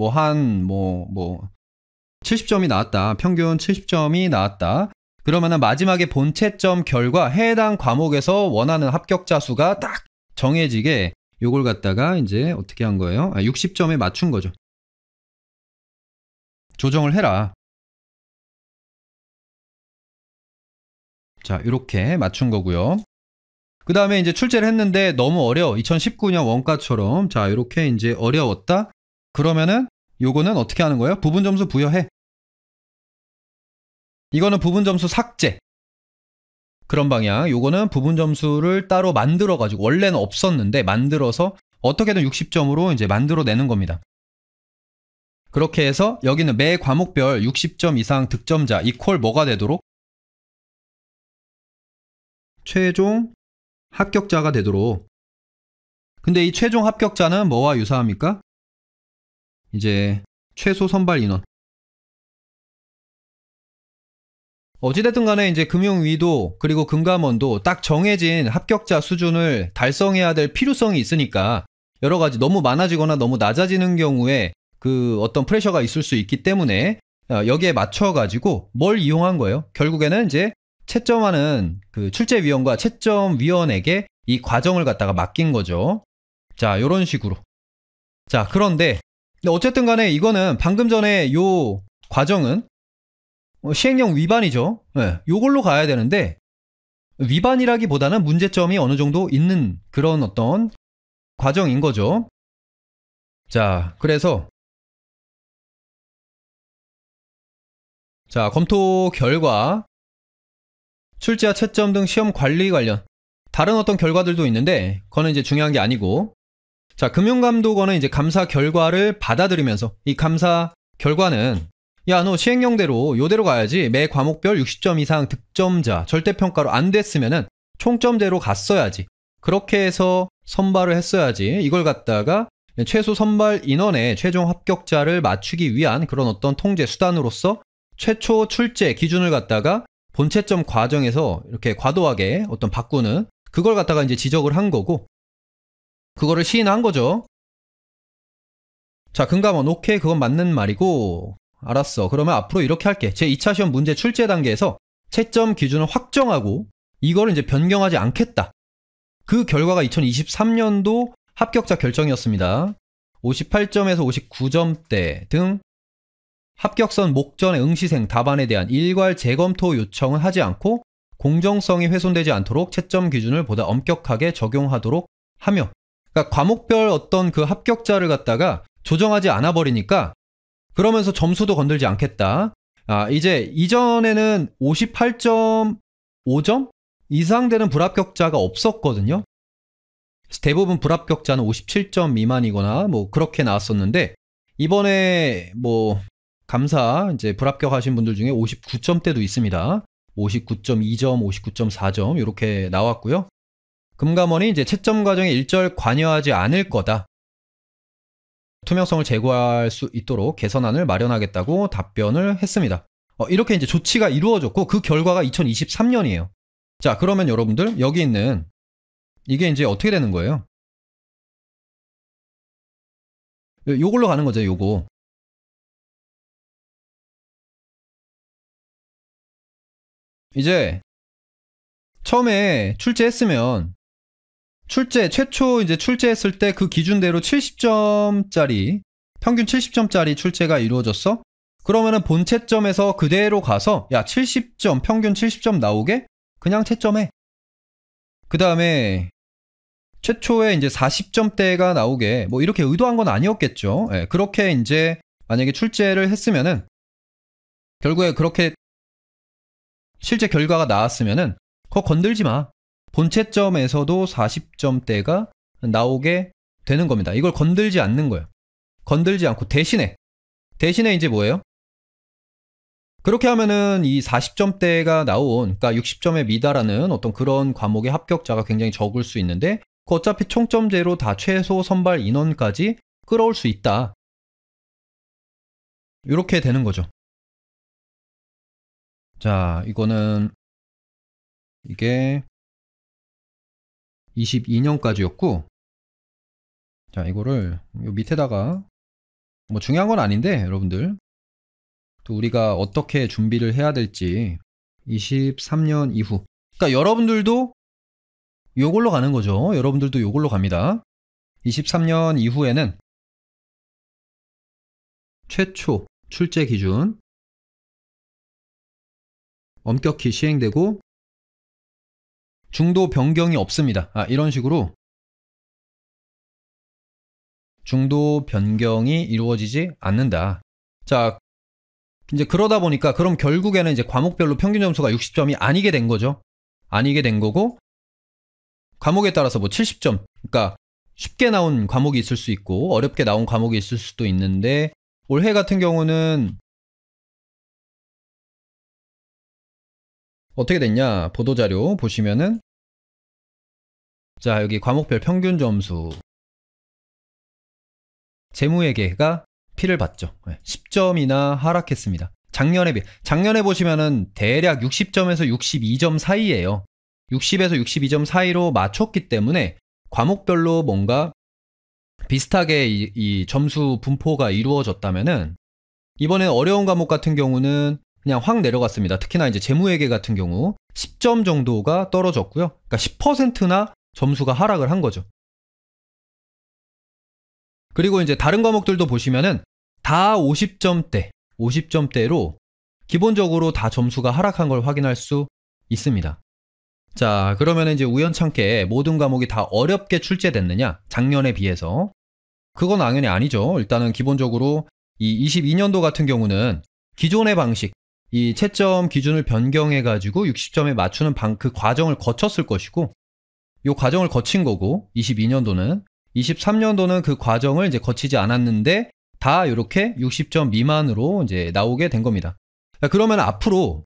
70점이 나왔다. 평균 70점이 나왔다. 그러면은 마지막에 본채점 결과 해당 과목에서 원하는 합격자 수가 딱 정해지게 요걸 갖다가 이제 어떻게 한 거예요? 60점에 맞춘 거죠. 조정을 해라. 자, 이렇게 맞춘 거고요. 그 다음에 이제 출제를 했는데 너무 어려워. 2019년 원가처럼. 자, 이렇게 이제 어려웠다. 그러면은 요거는 어떻게 하는 거예요? 부분 점수 부여해. 이거는 부분 점수 삭제. 그런 방향. 요거는 부분 점수를 따로 만들어가지고, 원래는 없었는데 만들어서 어떻게든 60점으로 이제 만들어내는 겁니다. 그렇게 해서 여기는 매 과목별 60점 이상 득점자 이퀄 뭐가 되도록? 최종 합격자가 되도록. 근데 이 최종 합격자는 뭐와 유사합니까? 이제 최소 선발 인원. 어찌됐든 간에 이제 금융위도 그리고 금감원도 딱 정해진 합격자 수준을 달성해야 될 필요성이 있으니까, 여러 가지 너무 많아지거나 너무 낮아지는 경우에 그 어떤 프레셔가 있을 수 있기 때문에 여기에 맞춰가지고 뭘 이용한 거예요? 결국에는 이제 채점하는 그 출제위원과 채점위원에게 이 과정을 갖다가 맡긴 거죠. 자, 요런 식으로. 자, 그런데 어쨌든 간에 이거는 방금 전에 요 과정은 시행령 위반이죠. 네, 요걸로 가야 되는데, 위반이라기보다는 문제점이 어느 정도 있는 그런 어떤 과정인 거죠. 자, 그래서 자, 검토 결과 출제와 채점 등 시험 관리 관련 다른 어떤 결과들도 있는데 그거는 이제 중요한 게 아니고, 자, 금융감독원은 이제 감사 결과를 받아들이면서 이 감사 결과는 야, 너 시행령대로 요대로 가야지. 매 과목별 60점 이상 득점자 절대평가로 안 됐으면은 총점대로 갔어야지. 그렇게 해서 선발을 했어야지 이걸 갖다가 최소 선발 인원의 최종 합격자를 맞추기 위한 그런 어떤 통제 수단으로서 최초 출제 기준을 갖다가 본채점 과정에서 이렇게 과도하게 어떤 바꾸는 그걸 갖다가 이제 지적을 한 거고 그거를 시인한 거죠. 자, 금감원 오케이 그건 맞는 말이고 알았어. 그러면 앞으로 이렇게 할게. 제 2차 시험 문제 출제 단계에서 채점 기준을 확정하고 이거를 이제 변경하지 않겠다. 그 결과가 2023년도 합격자 결정이었습니다. 58점에서 59점대 등 합격선 목전의 응시생 답안에 대한 일괄 재검토 요청은 하지 않고 공정성이 훼손되지 않도록 채점 기준을 보다 엄격하게 적용하도록 하며 그러니까 과목별 어떤 그 합격자를 갖다가 조정하지 않아 버리니까 그러면서 점수도 건들지 않겠다. 이제 이전에는 58.5점 이상 되는 불합격자가 없었거든요. 대부분 불합격자는 57점 미만이거나 뭐 그렇게 나왔었는데 이번에 뭐 감사 이제 불합격하신 분들 중에 59점대도 있습니다. 59.2점, 59.4점 이렇게 나왔고요. 금감원이 이제 채점 과정에 일절 관여하지 않을 거다. 투명성을 제고할 수 있도록 개선안을 마련하겠다고 답변을 했습니다. 이렇게 이제 조치가 이루어졌고 그 결과가 2023년이에요. 자, 그러면 여러분들 여기 있는 이게 이제 어떻게 되는 거예요? 요걸로 가는 거죠, 요거. 이제 처음에 출제했으면 최초 이제 출제했을 때 그 기준대로 70점짜리 평균 70점짜리 출제가 이루어졌어? 그러면은 본채점에서 그대로 가서 야 70점 평균 70점 나오게 그냥 채점해. 그 다음에 최초에 이제 40점대가 나오게 뭐 이렇게 의도한 건 아니었겠죠. 예, 그렇게 이제 만약에 출제를 했으면은 결국에 그렇게 실제 결과가 나왔으면은 그거 건들지 마. 본채점에서도 40점대가 나오게 되는 겁니다. 이걸 건들지 않는 거예요. 건들지 않고 대신에 이제 뭐예요? 그렇게 하면은 이 40점대가 나온 그러니까 60점에 미달하는 어떤 그런 과목의 합격자가 굉장히 적을 수 있는데 그 어차피 총점제로 다 최소 선발 인원까지 끌어올 수 있다. 이렇게 되는 거죠. 자, 이거는 이게 22년까지였고 자, 이거를 요 밑에다가 뭐 중요한 건 아닌데 여러분들 또 우리가 어떻게 준비를 해야 될지 23년 이후 그러니까 여러분들도 요걸로 가는 거죠. 여러분들도 요걸로 갑니다. 23년 이후에는 최초 출제 기준 엄격히 시행되고 중도 변경이 없습니다. 이런 식으로 중도 변경이 이루어지지 않는다. 자, 이제 그러다 보니까 그럼 결국에는 이제 과목별로 평균 점수가 60점이 아니게 된 거죠. 아니게 된 거고 과목에 따라서 뭐 70점 그러니까 쉽게 나온 과목이 있을 수 있고 어렵게 나온 과목이 있을 수도 있는데 올해 같은 경우는 어떻게 됐냐 보도자료 보시면은 자 여기 과목별 평균 점수 재무회계가 피를 봤죠. 10점이나 하락했습니다. 작년에 보시면은 대략 60점에서 62점 사이예요. 60에서 62점 사이로 맞췄기 때문에 과목별로 뭔가 비슷하게 이 점수 분포가 이루어졌다면은 이번에 어려운 과목 같은 경우는 그냥 확 내려갔습니다. 특히나 이제 재무회계 같은 경우 10점 정도가 떨어졌고요. 그러니까 10%나 점수가 하락을 한 거죠. 그리고 이제 다른 과목들도 보시면은 다 50점대로 기본적으로 다 점수가 하락한 걸 확인할 수 있습니다. 자, 그러면 이제 우연찮게 모든 과목이 다 어렵게 출제됐느냐? 작년에 비해서. 그건 당연히 아니죠. 일단은 기본적으로 이 22년도 같은 경우는 기존의 방식, 이 채점 기준을 변경해가지고 60점에 맞추는 그 과정을 거쳤을 것이고, 이 과정을 거친 거고, 22년도는. 23년도는 그 과정을 이제 거치지 않았는데, 다 이렇게 60점 미만으로 이제 나오게 된 겁니다. 그러면 앞으로,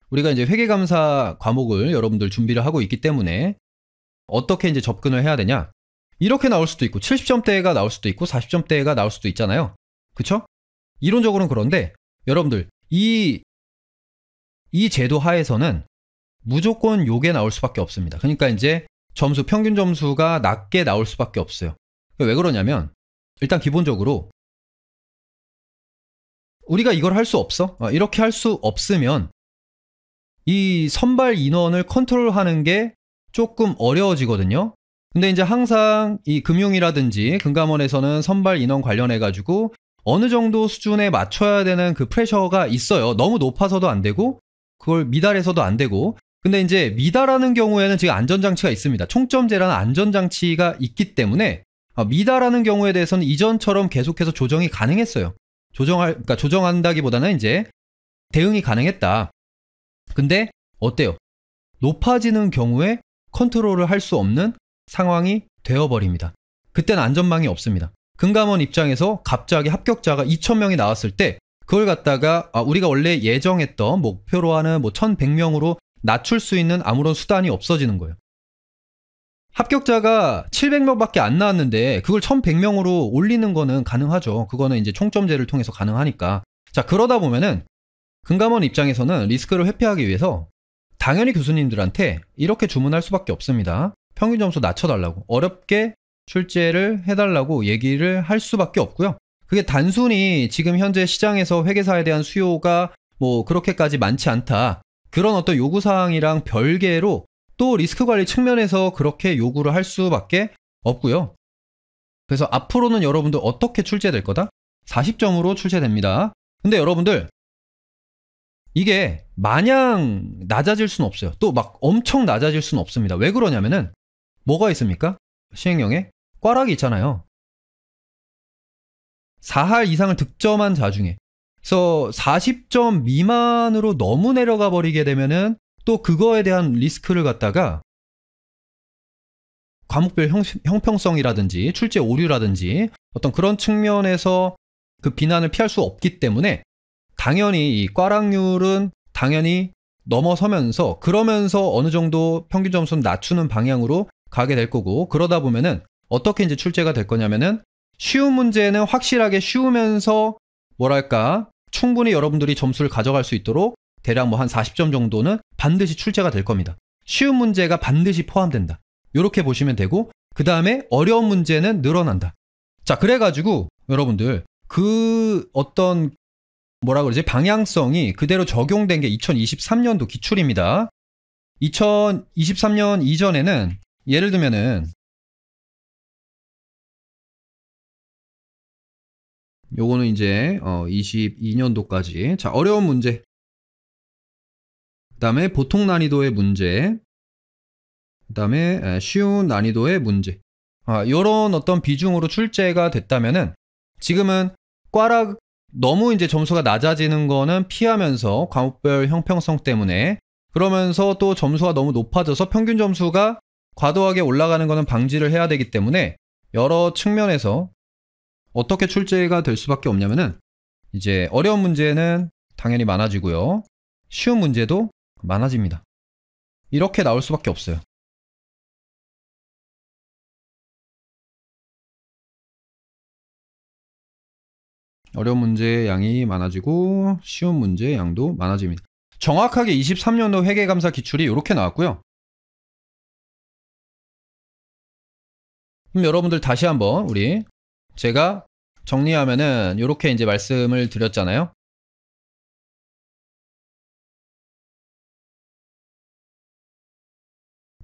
우리가 이제 회계감사 과목을 여러분들 준비를 하고 있기 때문에 어떻게 이제 접근을 해야 되냐? 이렇게 나올 수도 있고 70점대가 나올 수도 있고 40점대가 나올 수도 있잖아요. 그쵸? 이론적으로는 그런데 여러분들 이 제도 하에서는 무조건 요게 나올 수밖에 없습니다. 그러니까 이제 평균 점수가 낮게 나올 수밖에 없어요. 왜 그러냐면 일단 기본적으로 우리가 이걸 할 수 없어? 이렇게 할 수 없으면 이 선발 인원을 컨트롤하는 게 조금 어려워지거든요. 근데 이제 항상 이 금융이라든지 금감원에서는 선발 인원 관련해 가지고 어느 정도 수준에 맞춰야 되는 그 프레셔가 있어요. 너무 높아서도 안 되고 그걸 미달해서도 안 되고. 근데 이제 미달하는 경우에는 지금 안전장치가 있습니다. 총점제라는 안전장치가 있기 때문에 미달하는 경우에 대해서는 이전처럼 계속해서 조정이 가능했어요. 그러니까 조정한다기보다는 이제 대응이 가능했다. 근데 어때요? 높아지는 경우에 컨트롤을 할 수 없는 상황이 되어버립니다. 그때는 안전망이 없습니다. 금감원 입장에서 갑자기 합격자가 2,000명이 나왔을 때 그걸 갖다가 우리가 원래 예정했던 목표로 하는 1,100명으로 낮출 수 있는 아무런 수단이 없어지는 거예요. 합격자가 700명밖에 안 나왔는데 그걸 1,100명으로 올리는 거는 가능하죠. 그거는 이제 총점제를 통해서 가능하니까. 자, 그러다 보면은 금감원 입장에서는 리스크를 회피하기 위해서 당연히 교수님들한테 이렇게 주문할 수밖에 없습니다. 평균 점수 낮춰달라고, 어렵게 출제를 해달라고 얘기를 할 수밖에 없고요. 그게 단순히 지금 현재 시장에서 회계사에 대한 수요가 그렇게까지 많지 않다, 그런 어떤 요구사항이랑 별개로 또 리스크 관리 측면에서 그렇게 요구를 할 수밖에 없고요. 그래서 앞으로는 여러분들 어떻게 출제될 거다? 40점으로 출제됩니다. 근데 여러분들 이게 마냥 낮아질 수는 없어요. 또 막 엄청 낮아질 수는 없습니다. 왜 그러냐면은 뭐가 있습니까? 시행령에 꽈락이 있잖아요. 4할 이상을 득점한 자 중에. 그래서 40점 미만으로 너무 내려가 버리게 되면은 또 그거에 대한 리스크를 갖다가 과목별 형평성이라든지 출제 오류라든지 어떤 그런 측면에서 그 비난을 피할 수 없기 때문에 당연히 이 꽈락률은 당연히 넘어서면서 그러면서 어느 정도 평균 점수는 낮추는 방향으로 가게 될 거고, 그러다 보면은 어떻게 이제 출제가 될 거냐면은 쉬운 문제는 확실하게 쉬우면서 충분히 여러분들이 점수를 가져갈 수 있도록 대략 한 40점 정도는 반드시 출제가 될 겁니다. 쉬운 문제가 반드시 포함된다. 이렇게 보시면 되고, 그 다음에 어려운 문제는 늘어난다. 자, 그래가지고 여러분들 그 어떤 방향성이 그대로 적용된 게 2023년도 기출입니다. 2023년 이전에는 예를 들면은 요거는 이제 22년도까지. 자, 어려운 문제, 그 다음에 보통 난이도의 문제, 그 다음에 쉬운 난이도의 문제, 요런 어떤 비중으로 출제가 됐다면은 지금은 꽈락 너무 이제 점수가 낮아지는 거는 피하면서 과목별 형평성 때문에, 그러면서 또 점수가 너무 높아져서 평균 점수가 과도하게 올라가는 거는 방지를 해야 되기 때문에 여러 측면에서 어떻게 출제가 될 수밖에 없냐면은 이제 어려운 문제는 당연히 많아지고요. 쉬운 문제도 많아집니다. 이렇게 나올 수밖에 없어요. 어려운 문제의 양이 많아지고 쉬운 문제의 양도 많아집니다. 정확하게 23년도 회계감사 기출이 이렇게 나왔고요. 그럼 여러분들 다시 한번 제가 정리하면은 이렇게 이제 말씀을 드렸잖아요.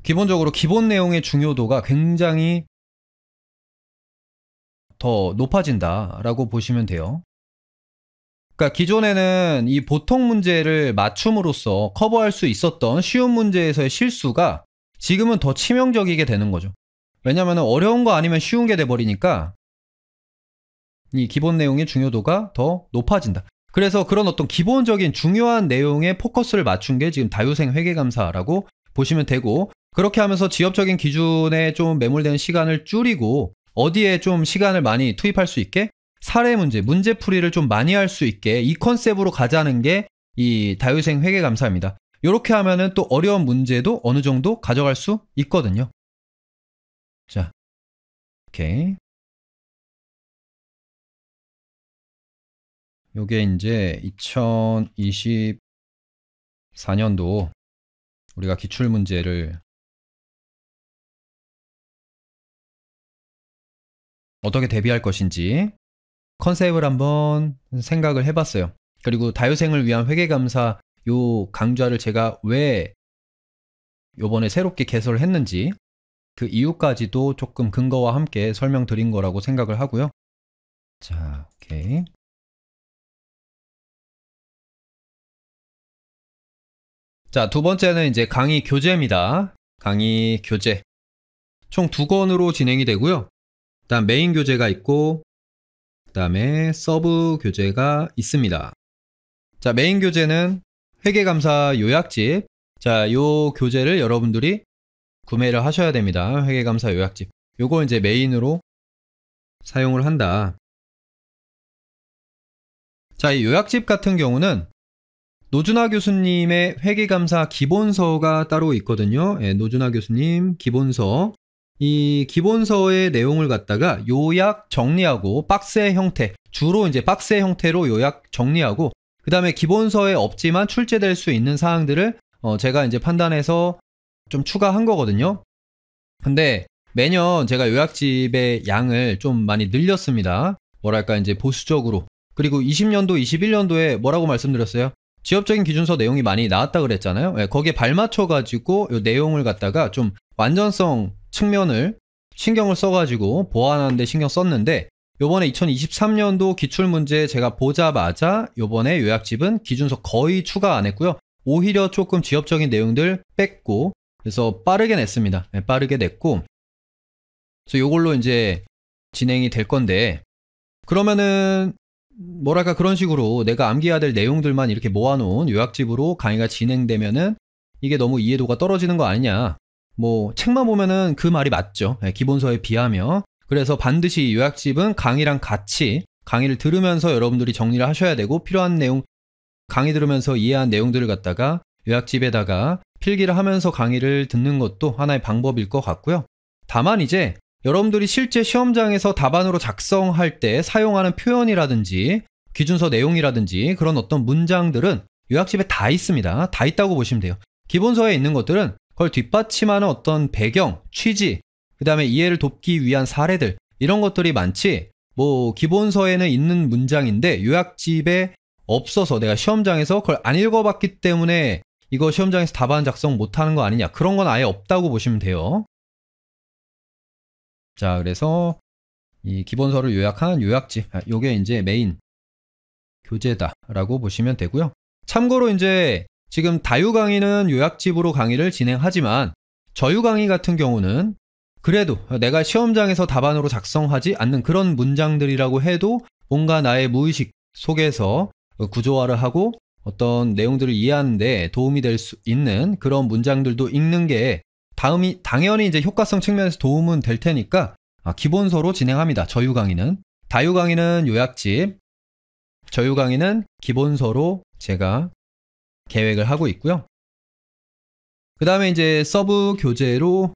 기본적으로 기본 내용의 중요도가 굉장히 더 높아진다라고 보시면 돼요. 그러니까 기존에는 이 보통 문제를 맞춤으로써 커버할 수 있었던 쉬운 문제에서의 실수가 지금은 더 치명적이게 되는 거죠. 왜냐하면 어려운 거 아니면 쉬운 게 돼버리니까 이 기본 내용의 중요도가 더 높아진다. 그래서 그런 어떤 기본적인 중요한 내용에 포커스를 맞춘 게 지금 다유생 회계감사라고 보시면 되고, 그렇게 하면서 지엽적인 기준에 좀 매몰되는 시간을 줄이고 어디에 좀 시간을 많이 투입할 수 있게 사례 문제, 문제풀이를 좀 많이 할 수 있게 이 컨셉으로 가자는 게 이 다유생 회계감사입니다. 이렇게 하면은 또 어려운 문제도 어느 정도 가져갈 수 있거든요. 자, 오케이. 요게 이제 2024년도 우리가 기출문제를 어떻게 대비할 것인지 컨셉을 한번 생각을 해봤어요. 그리고 다유생을 위한 회계감사 요 강좌를 제가 왜 요번에 새롭게 개설을 했는지 그 이유까지도 조금 근거와 함께 설명드린 거라고 생각을 하고요. 자, 오케이. 자, 두 번째는 이제 강의 교재입니다. 강의 교재. 총 2권으로 진행이 되고요. 일단 메인 교재가 있고 그 다음에 서브 교재가 있습니다. 자, 메인 교재는 회계감사 요약집. 자, 요 교재를 여러분들이 구매를 하셔야 됩니다. 회계감사 요약집. 요거 이제 메인으로 사용을 한다. 자, 이 요약집 같은 경우는 노준하 교수님의 회계감사 기본서가 따로 있거든요. 예, 노준하 교수님 기본서. 이 기본서의 내용을 갖다가 요약 정리하고 박스의 형태, 주로 이제 박스의 형태로 요약 정리하고 그 다음에 기본서에 없지만 출제될 수 있는 사항들을 제가 이제 판단해서 좀 추가한 거거든요. 근데 매년 제가 요약집의 양을 좀 많이 늘렸습니다. 뭐랄까 이제 보수적으로. 그리고 20년도, 21년도에 뭐라고 말씀드렸어요? 지역적인 기준서 내용이 많이 나왔다 그랬잖아요. 네, 거기에 발맞춰가지고 이 내용을 갖다가 좀 완전성 측면을 신경을 써가지고 보완하는 데 신경 썼는데 요번에 2023년도 기출문제 제가 보자마자 요번에 요약집은 기준서 거의 추가 안 했고요. 오히려 조금 지역적인 내용들 뺐고 그래서 빠르게 냈습니다. 네, 빠르게 냈고 그래서 요걸로 이제 진행이 될 건데 그러면은 뭐랄까 그런 식으로 내가 암기해야 될 내용들만 이렇게 모아놓은 요약집으로 강의가 진행되면은 이게 너무 이해도가 떨어지는 거 아니냐. 뭐 책만 보면은 그 말이 맞죠. 네, 기본서에 비하면. 그래서 반드시 요약집은 강의랑 같이 강의를 들으면서 여러분들이 정리를 하셔야 되고 필요한 내용 강의 들으면서 이해한 내용들을 갖다가 요약집에다가 필기를 하면서 강의를 듣는 것도 하나의 방법일 것 같고요. 다만 이제 여러분들이 실제 시험장에서 답안으로 작성할 때 사용하는 표현이라든지 기준서 내용이라든지 그런 어떤 문장들은 요약집에 다 있습니다. 다 있다고 보시면 돼요. 기본서에 있는 것들은 그걸 뒷받침하는 어떤 배경, 취지, 그 다음에 이해를 돕기 위한 사례들 이런 것들이 많지 뭐 기본서에는 있는 문장인데 요약집에 없어서 내가 시험장에서 그걸 안 읽어봤기 때문에 이거 시험장에서 답안 작성 못하는 거 아니냐 그런 건 아예 없다고 보시면 돼요. 자, 그래서 이 기본서를 요약한 요약집, 요게 이제 메인 교재다라고 보시면 되고요. 참고로 이제 지금 다유 강의는 요약집으로 강의를 진행하지만 저유 강의 같은 경우는 그래도 내가 시험장에서 답안으로 작성하지 않는 그런 문장들이라고 해도 뭔가 나의 무의식 속에서 구조화를 하고 어떤 내용들을 이해하는데 도움이 될 수 있는 그런 문장들도 읽는 게 당연히 이제 효과성 측면에서 도움은 될 테니까 기본서로 진행합니다. 저유 강의는. 다유 강의는 요약집, 저유 강의는 기본서로 제가 계획을 하고 있고요. 그 다음에 이제 서브 교재로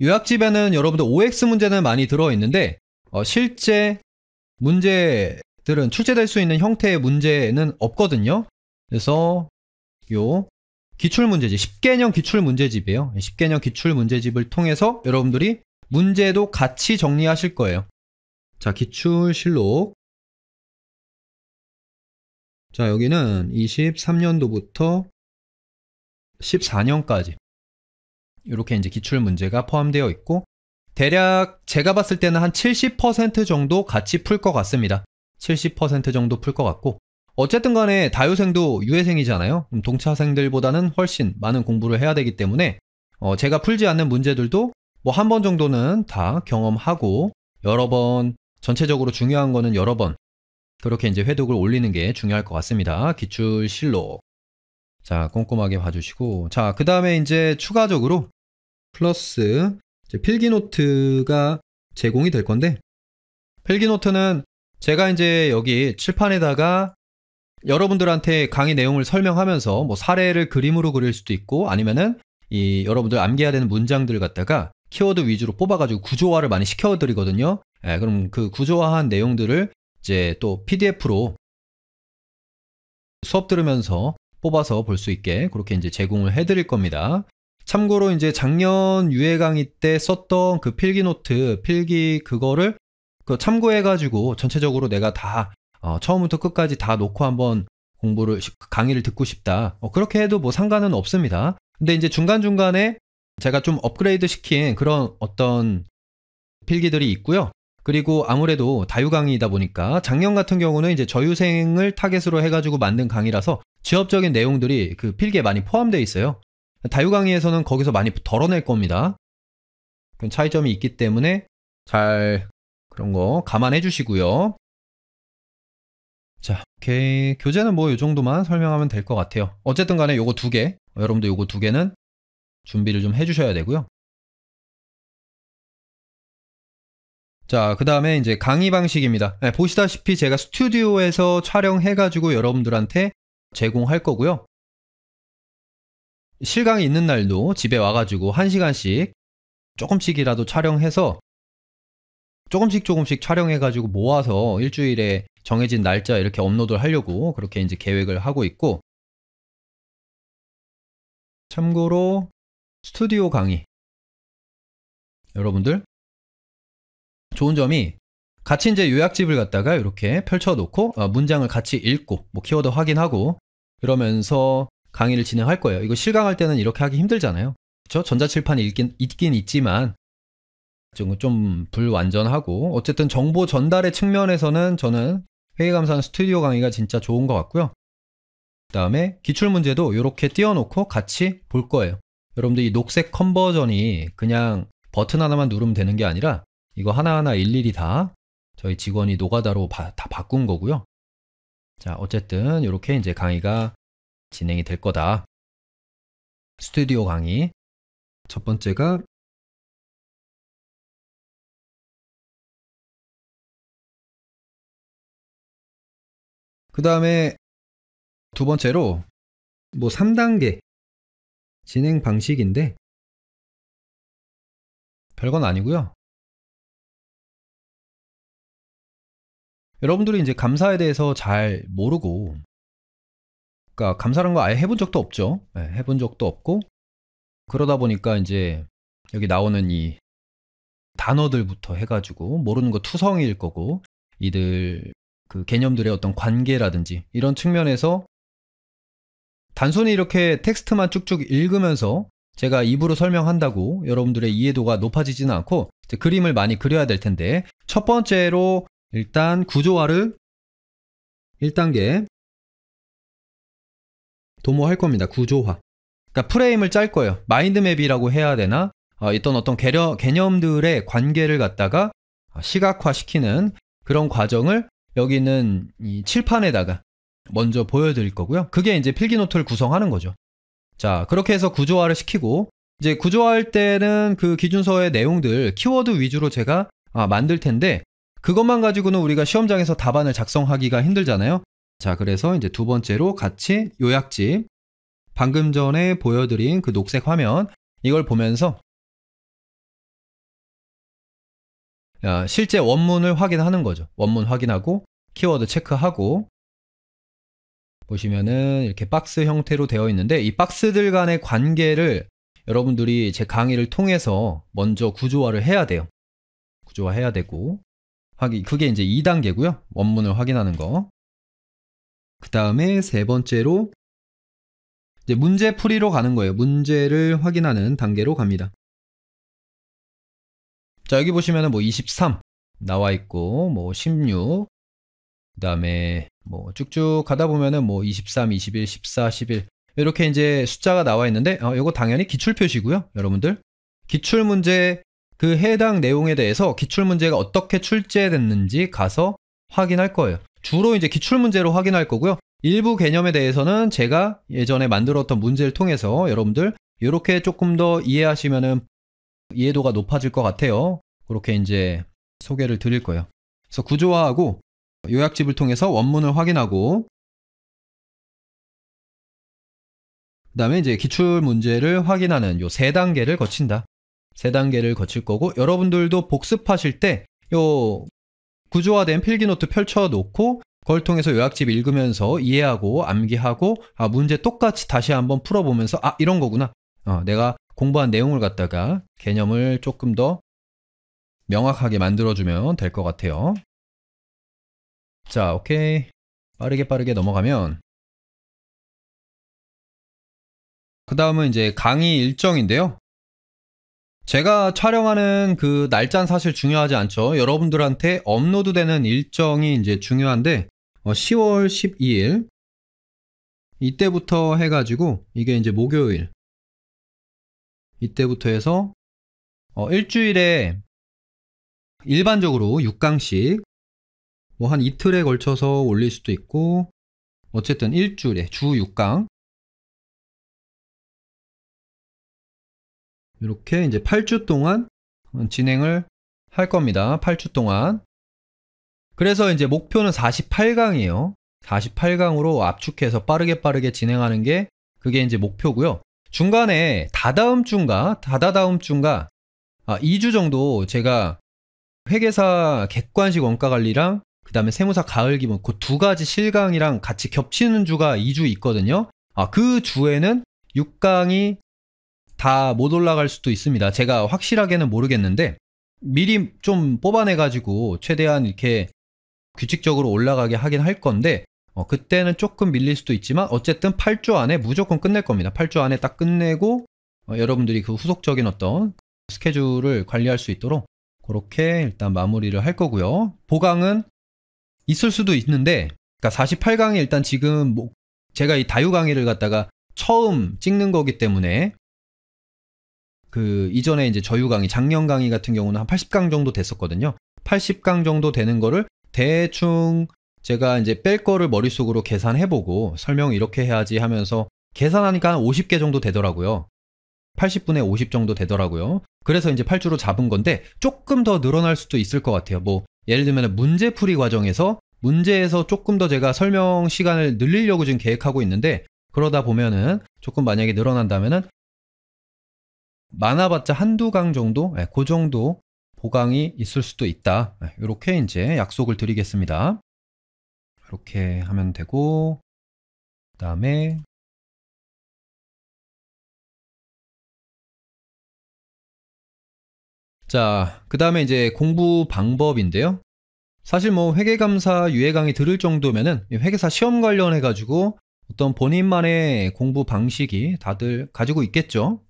요약집에는 여러분들 OX 문제는 많이 들어있는데 실제 문제들은 출제될 수 있는 형태의 문제는 없거든요. 그래서 요 기출문제집, 10개년 기출문제집이에요. 10개년 기출문제집을 통해서 여러분들이 문제도 같이 정리하실 거예요. 자, 기출실록. 자, 여기는 23년도부터 14년까지 이렇게 이제 기출문제가 포함되어 있고 대략 제가 봤을 때는 한 70% 정도 같이 풀 것 같습니다. 70% 정도 풀 것 같고 어쨌든 간에 다유생도 유예생이잖아요. 동차생들보다는 훨씬 많은 공부를 해야 되기 때문에 제가 풀지 않는 문제들도 뭐 한 번 정도는 다 경험하고 여러 번 전체적으로 중요한 거는 여러 번 그렇게 이제 회독을 올리는 게 중요할 것 같습니다. 기출실록. 자, 꼼꼼하게 봐주시고 자, 그 다음에 이제 추가적으로 플러스 이제 필기노트가 제공이 될 건데 필기노트는 제가 이제 여기 칠판에다가 여러분들한테 강의 내용을 설명하면서 뭐 사례를 그림으로 그릴 수도 있고 아니면은 이 여러분들 암기해야 되는 문장들을 갖다가 키워드 위주로 뽑아가지고 구조화를 많이 시켜드리거든요. 예, 그럼 그 구조화한 내용들을 이제 또 PDF로 수업 들으면서 뽑아서 볼 수 있게 그렇게 이제 제공을 해드릴 겁니다. 참고로 이제 작년 유해 강의 때 썼던 그 필기 노트, 필기 그거를 참고해가지고 전체적으로 내가 다 처음부터 끝까지 다 놓고 한번 강의를 듣고 싶다. 그렇게 해도 뭐 상관은 없습니다. 근데 이제 중간중간에 제가 좀 업그레이드 시킨 그런 어떤 필기들이 있고요. 그리고 아무래도 다유 강의이다 보니까 작년 같은 경우는 이제 저유생을 타겟으로 해가지고 만든 강의라서 지엽적인 내용들이 그 필기에 많이 포함되어 있어요. 다유 강의에서는 거기서 많이 덜어낼 겁니다. 그런 차이점이 있기 때문에 잘 그런 거 감안해 주시고요. 자, 오케이. 교재는 뭐 이 정도만 설명하면 될 것 같아요. 어쨌든 간에 요거 2개, 여러분도 요거 2개는 준비를 좀 해주셔야 되고요. 자, 그 다음에 이제 강의 방식입니다. 네, 보시다시피 제가 스튜디오에서 촬영해가지고 여러분들한테 제공할 거고요. 실강이 있는 날도 집에 와가지고 1시간씩 조금씩이라도 촬영해서 조금씩 촬영해가지고 모아서 일주일에 정해진 날짜 이렇게 업로드를 하려고 그렇게 이제 계획을 하고 있고, 참고로 스튜디오 강의 여러분들 좋은 점이 같이 이제 요약집을 갖다가 이렇게 펼쳐놓고 문장을 같이 읽고 뭐 키워드 확인하고 그러면서 강의를 진행할 거예요. 이거 실강할 때는 이렇게 하기 힘들잖아요. 그렇죠? 전자칠판이 있긴 있지만 좀 불완전하고, 어쨌든 정보 전달의 측면에서는 저는 회계감사는 스튜디오 강의가 진짜 좋은 것 같고요. 그 다음에 기출문제도 이렇게 띄워놓고 같이 볼 거예요. 여러분들 이 녹색 컨버전이 그냥 버튼 하나만 누르면 되는 게 아니라 이거 하나하나 일일이 다 저희 직원이 노가다로 다 바꾼 거고요. 자, 어쨌든 이렇게 이제 강의가 진행이 될 거다. 스튜디오 강의. 첫 번째가 그 다음에 두 번째로 뭐 3단계 진행 방식인데 별건 아니고요. 여러분들이 이제 감사에 대해서 잘 모르고, 그러니까 감사라는 거 아예 해본 적도 없죠. 네, 해본 적도 없고, 그러다 보니까 이제 여기 나오는 이 단어들부터 해가지고 모르는 거 투성이일 거고, 이들 그 개념들의 어떤 관계라든지 이런 측면에서 단순히 이렇게 텍스트만 쭉쭉 읽으면서 제가 입으로 설명한다고 여러분들의 이해도가 높아지지는 않고 이제 그림을 많이 그려야 될 텐데, 첫 번째로 일단 구조화를 1단계 도모할 겁니다. 구조화. 그러니까 프레임을 짤 거예요. 마인드맵이라고 해야 되나? 어떤 개념들의 관계를 갖다가 시각화시키는 그런 과정을 여기 있는 이 칠판에다가 먼저 보여드릴 거고요. 그게 이제 필기노트를 구성하는 거죠. 자, 그렇게 해서 구조화를 시키고, 이제 구조화할 때는 그 기준서의 내용들 키워드 위주로 제가 만들 텐데, 그것만 가지고는 우리가 시험장에서 답안을 작성하기가 힘들잖아요. 자, 그래서 이제 두 번째로 같이 요약집, 방금 전에 보여드린 그 녹색 화면, 이걸 보면서 실제 원문을 확인하는 거죠. 원문 확인하고 키워드 체크하고, 보시면은 이렇게 박스 형태로 되어 있는데 이 박스들 간의 관계를 여러분들이 제 강의를 통해서 먼저 구조화를 해야 돼요. 구조화해야 되고, 그게 이제 2단계고요. 원문을 확인하는 거. 그 다음에 세 번째로 이제 문제 풀이로 가는 거예요. 문제를 확인하는 단계로 갑니다. 자, 여기 보시면은 뭐 23 나와 있고, 뭐 16, 그 다음에 뭐 쭉쭉 가다 보면은 뭐 23, 21, 14, 11 이렇게 이제 숫자가 나와 있는데, 이거 당연히 기출표시고요. 여러분들 기출문제 그 해당 내용에 대해서 기출문제가 어떻게 출제됐는지 가서 확인할 거예요. 주로 이제 기출문제로 확인할 거고요. 일부 개념에 대해서는 제가 예전에 만들었던 문제를 통해서 여러분들 이렇게 조금 더 이해하시면은 이해도가 높아질 것 같아요. 그렇게 이제 소개를 드릴 거예요. 그래서 구조화하고 요약집을 통해서 원문을 확인하고, 그 다음에 이제 기출문제를 확인하는 요 세 단계를 거친다. 3단계를 거칠 거고, 여러분들도 복습하실 때 요 구조화된 필기노트 펼쳐놓고 그걸 통해서 요약집 읽으면서 이해하고 암기하고 문제 똑같이 다시 한번 풀어보면서 이런 거구나. 내가 공부한 내용을 갖다가 개념을 조금 더 명확하게 만들어주면 될 것 같아요. 자, 오케이. 빠르게 넘어가면 그 다음은 이제 강의 일정인데요. 제가 촬영하는 그 날짜는 사실 중요하지 않죠. 여러분들한테 업로드되는 일정이 이제 중요한데 10월 12일 이때부터 해가지고 이게 이제 목요일 이때부터 해서 일주일에 일반적으로 6강씩 뭐 한 이틀에 걸쳐서 올릴 수도 있고 어쨌든 일주일에 주 6강 이렇게 이제 8주 동안 진행을 할 겁니다. 8주 동안. 그래서 이제 목표는 48강이에요. 48강으로 압축해서 빠르게 진행하는 게 그게 이제 목표고요. 중간에 다다음 주인가 2주 정도 제가 회계사 객관식 원가 관리랑 그 다음에 세무사 가을 기본 그 두 가지 실강이랑 같이 겹치는 주가 2주 있거든요. 그 주에는 6강이 다 못 올라갈 수도 있습니다. 제가 확실하게는 모르겠는데 미리 좀 뽑아내가지고 최대한 이렇게 규칙적으로 올라가게 하긴 할 건데 그때는 조금 밀릴 수도 있지만 어쨌든 8주 안에 무조건 끝낼 겁니다. 8주 안에 딱 끝내고 여러분들이 그 후속적인 어떤 스케줄을 관리할 수 있도록 그렇게 일단 마무리를 할 거고요. 보강은 있을 수도 있는데 그러니까 48강이 일단 지금 제가 이 다유 강의를 갖다가 처음 찍는 거기 때문에 그 이전에 이제 저유 강의, 작년 강의 같은 경우는 한 80강 정도 됐었거든요. 80강 정도 되는 거를 대충 제가 이제 뺄 거를 머릿속으로 계산해보고 설명 이렇게 해야지 하면서 계산하니까 한 50개 정도 되더라고요. 80분에 50 정도 되더라고요. 그래서 이제 8주로 잡은 건데 조금 더 늘어날 수도 있을 것 같아요. 뭐 예를 들면 문제풀이 과정에서 문제에서 조금 더 제가 설명 시간을 늘리려고 지금 계획하고 있는데 그러다 보면은 조금 만약에 늘어난다면은 많아봤자 한두 강 정도? 그 정도 보강이 있을 수도 있다. 이렇게 이제 약속을 드리겠습니다. 이렇게 하면 되고, 그 다음에 자, 그 다음에 이제 공부 방법인데요. 사실 뭐 회계감사 유예 강의 들을 정도면은 회계사 시험 관련해가지고 어떤 본인만의 공부 방식이 다들 가지고 있겠죠.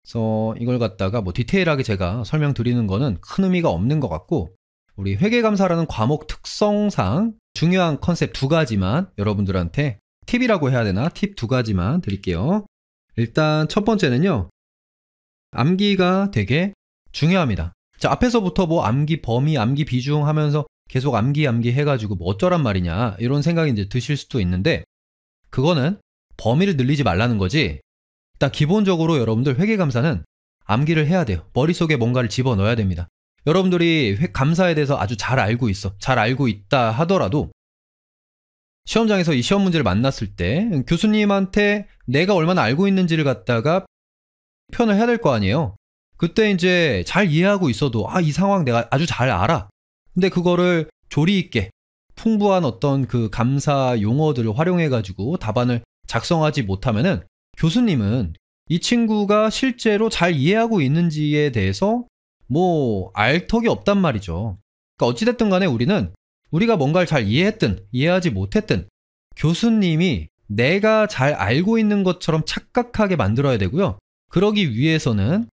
그래서 이걸 갖다가 뭐 디테일하게 제가 설명드리는 거는 큰 의미가 없는 것 같고 우리 회계감사라는 과목 특성상 중요한 컨셉 2가지만 여러분들한테 팁이라고 해야 되나? 팁 2가지만 드릴게요. 일단 첫 번째는요. 암기가 되게 중요합니다. 자, 앞에서부터 뭐 암기 범위, 암기 비중 하면서 계속 암기 해가지고 뭐 어쩌란 말이냐 이런 생각이 이제 드실 수도 있는데 그거는 범위를 늘리지 말라는 거지. 일단 기본적으로 여러분들 회계감사는 암기를 해야 돼요. 머릿속에 뭔가를 집어넣어야 됩니다. 여러분들이 감사에 대해서 아주 잘 알고 있다 하더라도 시험장에서 이 시험 문제를 만났을 때 교수님한테 내가 얼마나 알고 있는지를 갖다가 표현을 해야 될 거 아니에요. 그때 이제 잘 이해하고 있어도 이 상황 내가 아주 잘 알아. 근데 그거를 조리 있게 풍부한 어떤 그 감사 용어들을 활용해가지고 답안을 작성하지 못하면은 교수님은 이 친구가 실제로 잘 이해하고 있는지에 대해서 뭐 알 턱이 없단 말이죠. 그러니까 어찌됐든 간에 우리가 뭔가를 잘 이해했든 이해하지 못했든 교수님이 내가 잘 알고 있는 것처럼 착각하게 만들어야 되고요. 그러기 위해서는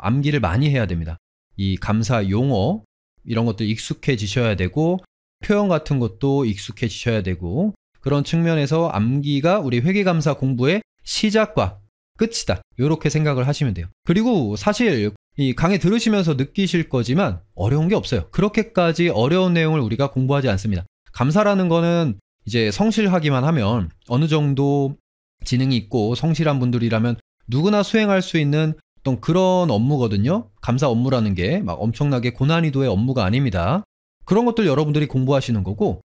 암기를 많이 해야 됩니다. 이 감사 용어 이런 것도 익숙해지셔야 되고 표현 같은 것도 익숙해지셔야 되고 그런 측면에서 암기가 우리 회계감사 공부의 시작과 끝이다. 이렇게 생각을 하시면 돼요. 그리고 사실 이 강의 들으시면서 느끼실 거지만 어려운 게 없어요. 그렇게까지 어려운 내용을 우리가 공부하지 않습니다. 감사라는 거는 이제 성실하기만 하면 어느 정도 지능이 있고 성실한 분들이라면 누구나 수행할 수 있는 어떤 그런 업무거든요. 감사 업무라는 게 막 엄청나게 고난이도의 업무가 아닙니다. 그런 것들 여러분들이 공부하시는 거고,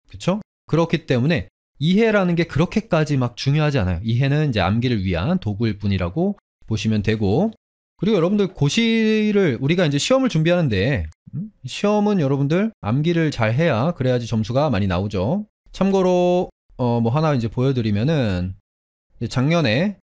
그쵸? 그렇기 때문에 이해라는 게 그렇게까지 막 중요하지 않아요. 이해는 이제 암기를 위한 도구일 뿐이라고 보시면 되고, 그리고 여러분들 고시를 우리가 이제 시험을 준비하는데 시험은 여러분들 암기를 잘 해야 그래야지 점수가 많이 나오죠. 참고로 뭐 하나 이제 보여드리면은 작년에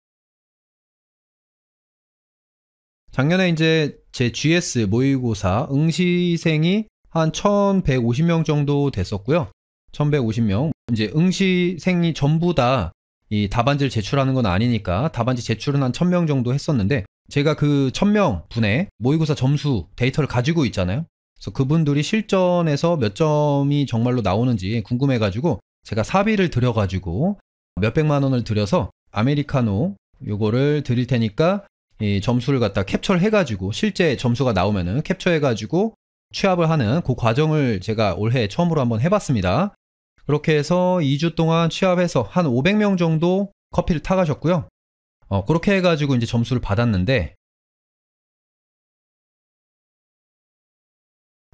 이제 제 GS 모의고사 응시생이 한 1150명 정도 됐었고요. 1150명. 이제 응시생이 전부 다 이 답안지를 제출하는 건 아니니까 답안지 제출은 한 1000명 정도 했었는데 제가 그 1000명 분의 모의고사 점수 데이터를 가지고 있잖아요. 그래서 그분들이 실전에서 몇 점이 정말로 나오는지 궁금해가지고 제가 사비를 들여가지고 몇백만 원을 들여서 아메리카노 요거를 드릴 테니까 이 점수를 갖다 캡처를 해가지고 실제 점수가 나오면은 캡처해가지고 취합을 하는 그 과정을 제가 올해 처음으로 한번 해봤습니다. 그렇게 해서 2주 동안 취합해서 한 500명 정도 커피를 타가셨고요. 그렇게 해가지고 이제 점수를 받았는데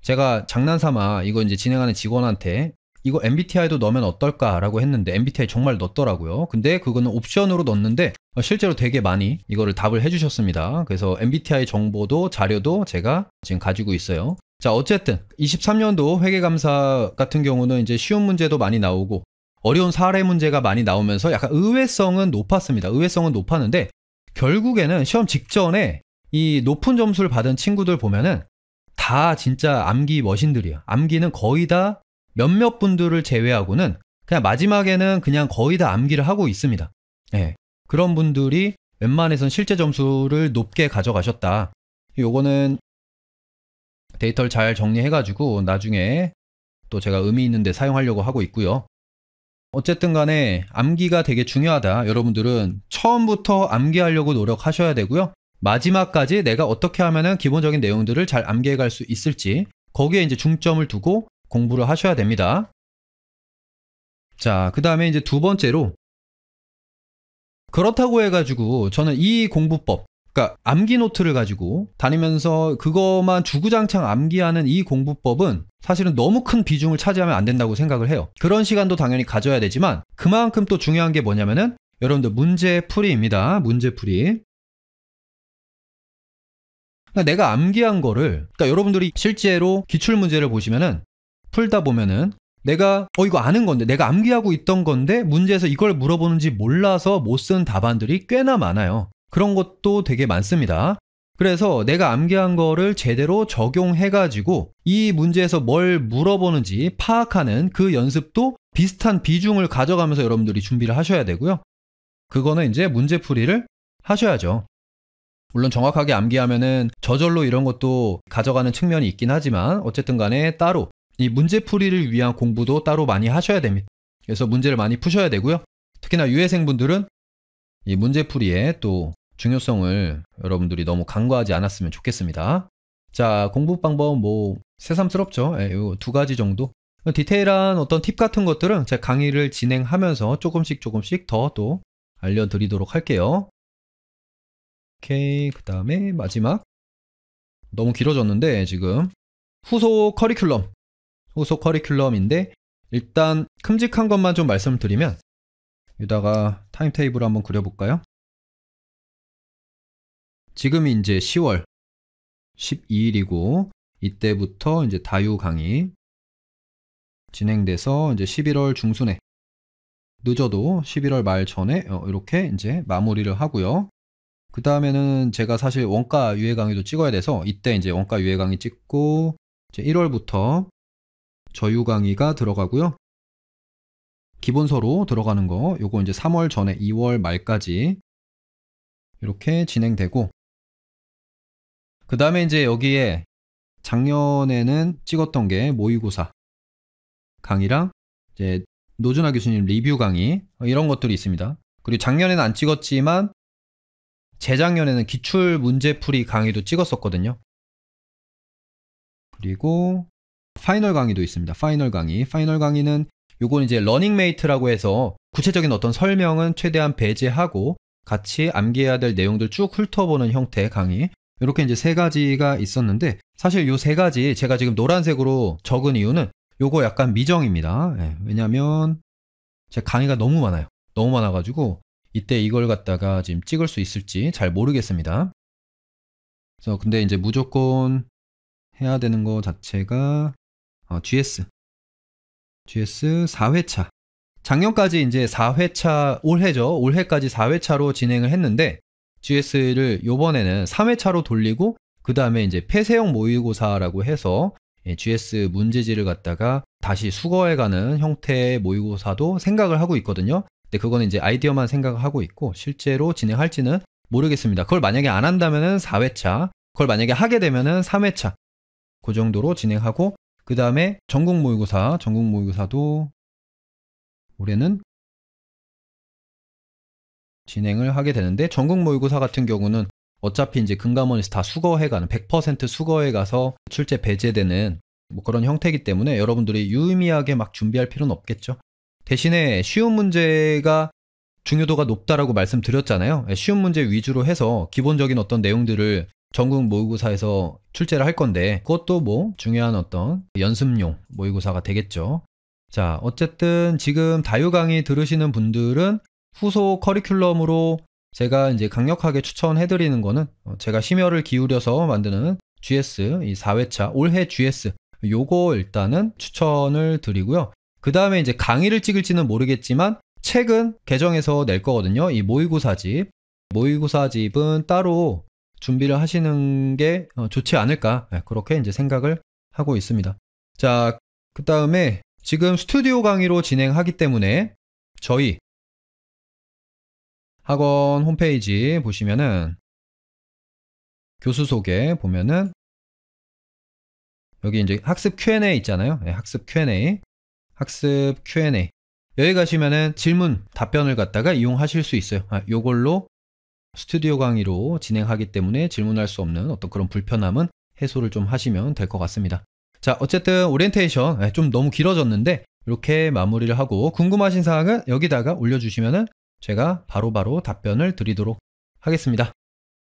제가 장난삼아 이거 이제 진행하는 직원한테 이거 MBTI도 넣으면 어떨까라고 했는데 MBTI 정말 넣더라고요. 근데 그거는 옵션으로 넣었는데 실제로 되게 많이 이거를 답을 해주셨습니다. 그래서 MBTI 정보도 자료도 제가 지금 가지고 있어요. 자, 어쨌든 23년도 회계감사 같은 경우는 이제 쉬운 문제도 많이 나오고 어려운 사례 문제가 많이 나오면서 약간 의외성은 높았습니다. 의외성은 높았는데 결국에는 시험 직전에 이 높은 점수를 받은 친구들 보면은 다 진짜 암기 머신들이야. 암기는 거의 다 몇몇 분들을 제외하고는 그냥 마지막에는 그냥 거의 다 암기를 하고 있습니다. 네, 그런 분들이 웬만해선 실제 점수를 높게 가져가셨다. 요거는 데이터를 잘 정리해가지고 나중에 또 제가 의미 있는데 사용하려고 하고 있고요. 어쨌든 간에 암기가 되게 중요하다. 여러분들은 처음부터 암기하려고 노력하셔야 되고요. 마지막까지 내가 어떻게 하면은 기본적인 내용들을 잘 암기해 갈 수 있을지 거기에 이제 중점을 두고 공부를 하셔야 됩니다. 자, 그 다음에 이제 두 번째로 그렇다고 해가지고 저는 이 공부법 그러니까 암기 노트를 가지고 다니면서 그것만 주구장창 암기하는 이 공부법은 사실은 너무 큰 비중을 차지하면 안 된다고 생각을 해요. 그런 시간도 당연히 가져야 되지만 그만큼 또 중요한 게 뭐냐면은 여러분들 문제풀이입니다. 문제풀이. 그러니까 내가 암기한 거를 그러니까 여러분들이 실제로 기출문제를 보시면은 풀다 보면은 내가 이거 아는 건데 내가 암기하고 있던 건데 문제에서 이걸 물어보는지 몰라서 못 쓴 답안들이 꽤나 많아요. 그런 것도 되게 많습니다. 그래서 내가 암기한 거를 제대로 적용해가지고 이 문제에서 뭘 물어보는지 파악하는 그 연습도 비슷한 비중을 가져가면서 여러분들이 준비를 하셔야 되고요. 그거는 이제 문제풀이를 하셔야죠. 물론 정확하게 암기하면은 저절로 이런 것도 가져가는 측면이 있긴 하지만 어쨌든 간에 따로 이 문제풀이를 위한 공부도 따로 많이 하셔야 됩니다. 그래서 문제를 많이 푸셔야 되고요. 특히나 유해생분들은 이 문제풀이의 또 중요성을 여러분들이 너무 간과하지 않았으면 좋겠습니다. 자, 공부 방법 뭐 새삼스럽죠. 요 두 가지 정도. 디테일한 어떤 팁 같은 것들은 제가 강의를 진행하면서 조금씩 더 또 알려드리도록 할게요. 오케이, 그 다음에 마지막. 너무 길어졌는데 지금 후속 커리큘럼인데 일단 큼직한 것만 좀 말씀드리면 여기다가 타임테이블 한번 그려볼까요? 지금이 이제 10월 12일이고 이때부터 이제 다유 강의 진행돼서 이제 11월 중순에 늦어도 11월 말 전에 이렇게 이제 마무리를 하고요. 그 다음에는 제가 사실 원가 유해 강의도 찍어야 돼서 이때 이제 원가 유해 강의 찍고 이제 1월부터 저유 강의가 들어가고요. 기본서로 들어가는 거 요거 이제 3월 전에 2월 말까지 이렇게 진행되고 그 다음에 이제 여기에 작년에는 찍었던 게 모의고사 강의랑 이제 노준하 교수님 리뷰 강의 이런 것들이 있습니다. 그리고 작년에는 안 찍었지만 재작년에는 기출 문제풀이 강의도 찍었었거든요. 그리고 파이널 강의도 있습니다. 파이널 강의는 요건 이제 러닝메이트라고 해서 구체적인 어떤 설명은 최대한 배제하고 같이 암기해야 될 내용들 쭉 훑어보는 형태의 강의. 이렇게 이제 세 가지가 있었는데 사실 요 세 가지 제가 지금 노란색으로 적은 이유는 요거 약간 미정입니다. 왜냐면 제 강의가 너무 많아요. 너무 많아가지고 이때 이걸 갖다가 지금 찍을 수 있을지 잘 모르겠습니다. 그래서 근데 이제 무조건 해야 되는 거 자체가 GS 4회차. 작년까지 이제 4회차, 올해죠. 올해까지 4회차로 진행을 했는데, GS를 요번에는 3회차로 돌리고, 그 다음에 이제 폐쇄형 모의고사라고 해서, GS 문제지를 갖다가 다시 수거해가는 형태의 모의고사도 생각을 하고 있거든요. 근데 그거는 이제 아이디어만 생각을 하고 있고, 실제로 진행할지는 모르겠습니다. 그걸 만약에 안 한다면은 4회차, 그걸 만약에 하게 되면은 3회차. 그 정도로 진행하고, 그 다음에 전국 모의고사도 올해는 진행을 하게 되는데, 전국 모의고사 같은 경우는 어차피 이제 금감원에서 다 수거해가는 100% 수거해가서 출제 배제되는 뭐 그런 형태이기 때문에 여러분들이 유의미하게 막 준비할 필요는 없겠죠. 대신에 쉬운 문제가 중요도가 높다라고 말씀드렸잖아요. 쉬운 문제 위주로 해서 기본적인 어떤 내용들을 전국 모의고사에서 출제를 할 건데, 그것도 뭐 중요한 어떤 연습용 모의고사가 되겠죠. 자, 어쨌든 지금 다유 강의 들으시는 분들은 후속 커리큘럼으로 제가 이제 강력하게 추천해드리는 거는 제가 심혈을 기울여서 만드는 GS, 이 4회차, 올해 GS, 요거 일단은 추천을 드리고요. 그 다음에 이제 강의를 찍을지는 모르겠지만 책은 개정해서 낼 거거든요. 이 모의고사집은 따로 준비를 하시는 게 좋지 않을까, 그렇게 이제 생각을 하고 있습니다. 자, 그 다음에 지금 스튜디오 강의로 진행하기 때문에 저희 학원 홈페이지 보시면은 교수 소개 보면은 여기 이제 학습 Q&A 있잖아요. 학습 Q&A. 여기 가시면은 질문, 답변을 갖다가 이용하실 수 있어요. 요걸로 스튜디오 강의로 진행하기 때문에 질문할 수 없는 어떤 그런 불편함은 해소를 좀 하시면 될 것 같습니다. 자, 어쨌든 오리엔테이션 좀 너무 길어졌는데 이렇게 마무리를 하고, 궁금하신 사항은 여기다가 올려주시면은 제가 바로바로 답변을 드리도록 하겠습니다.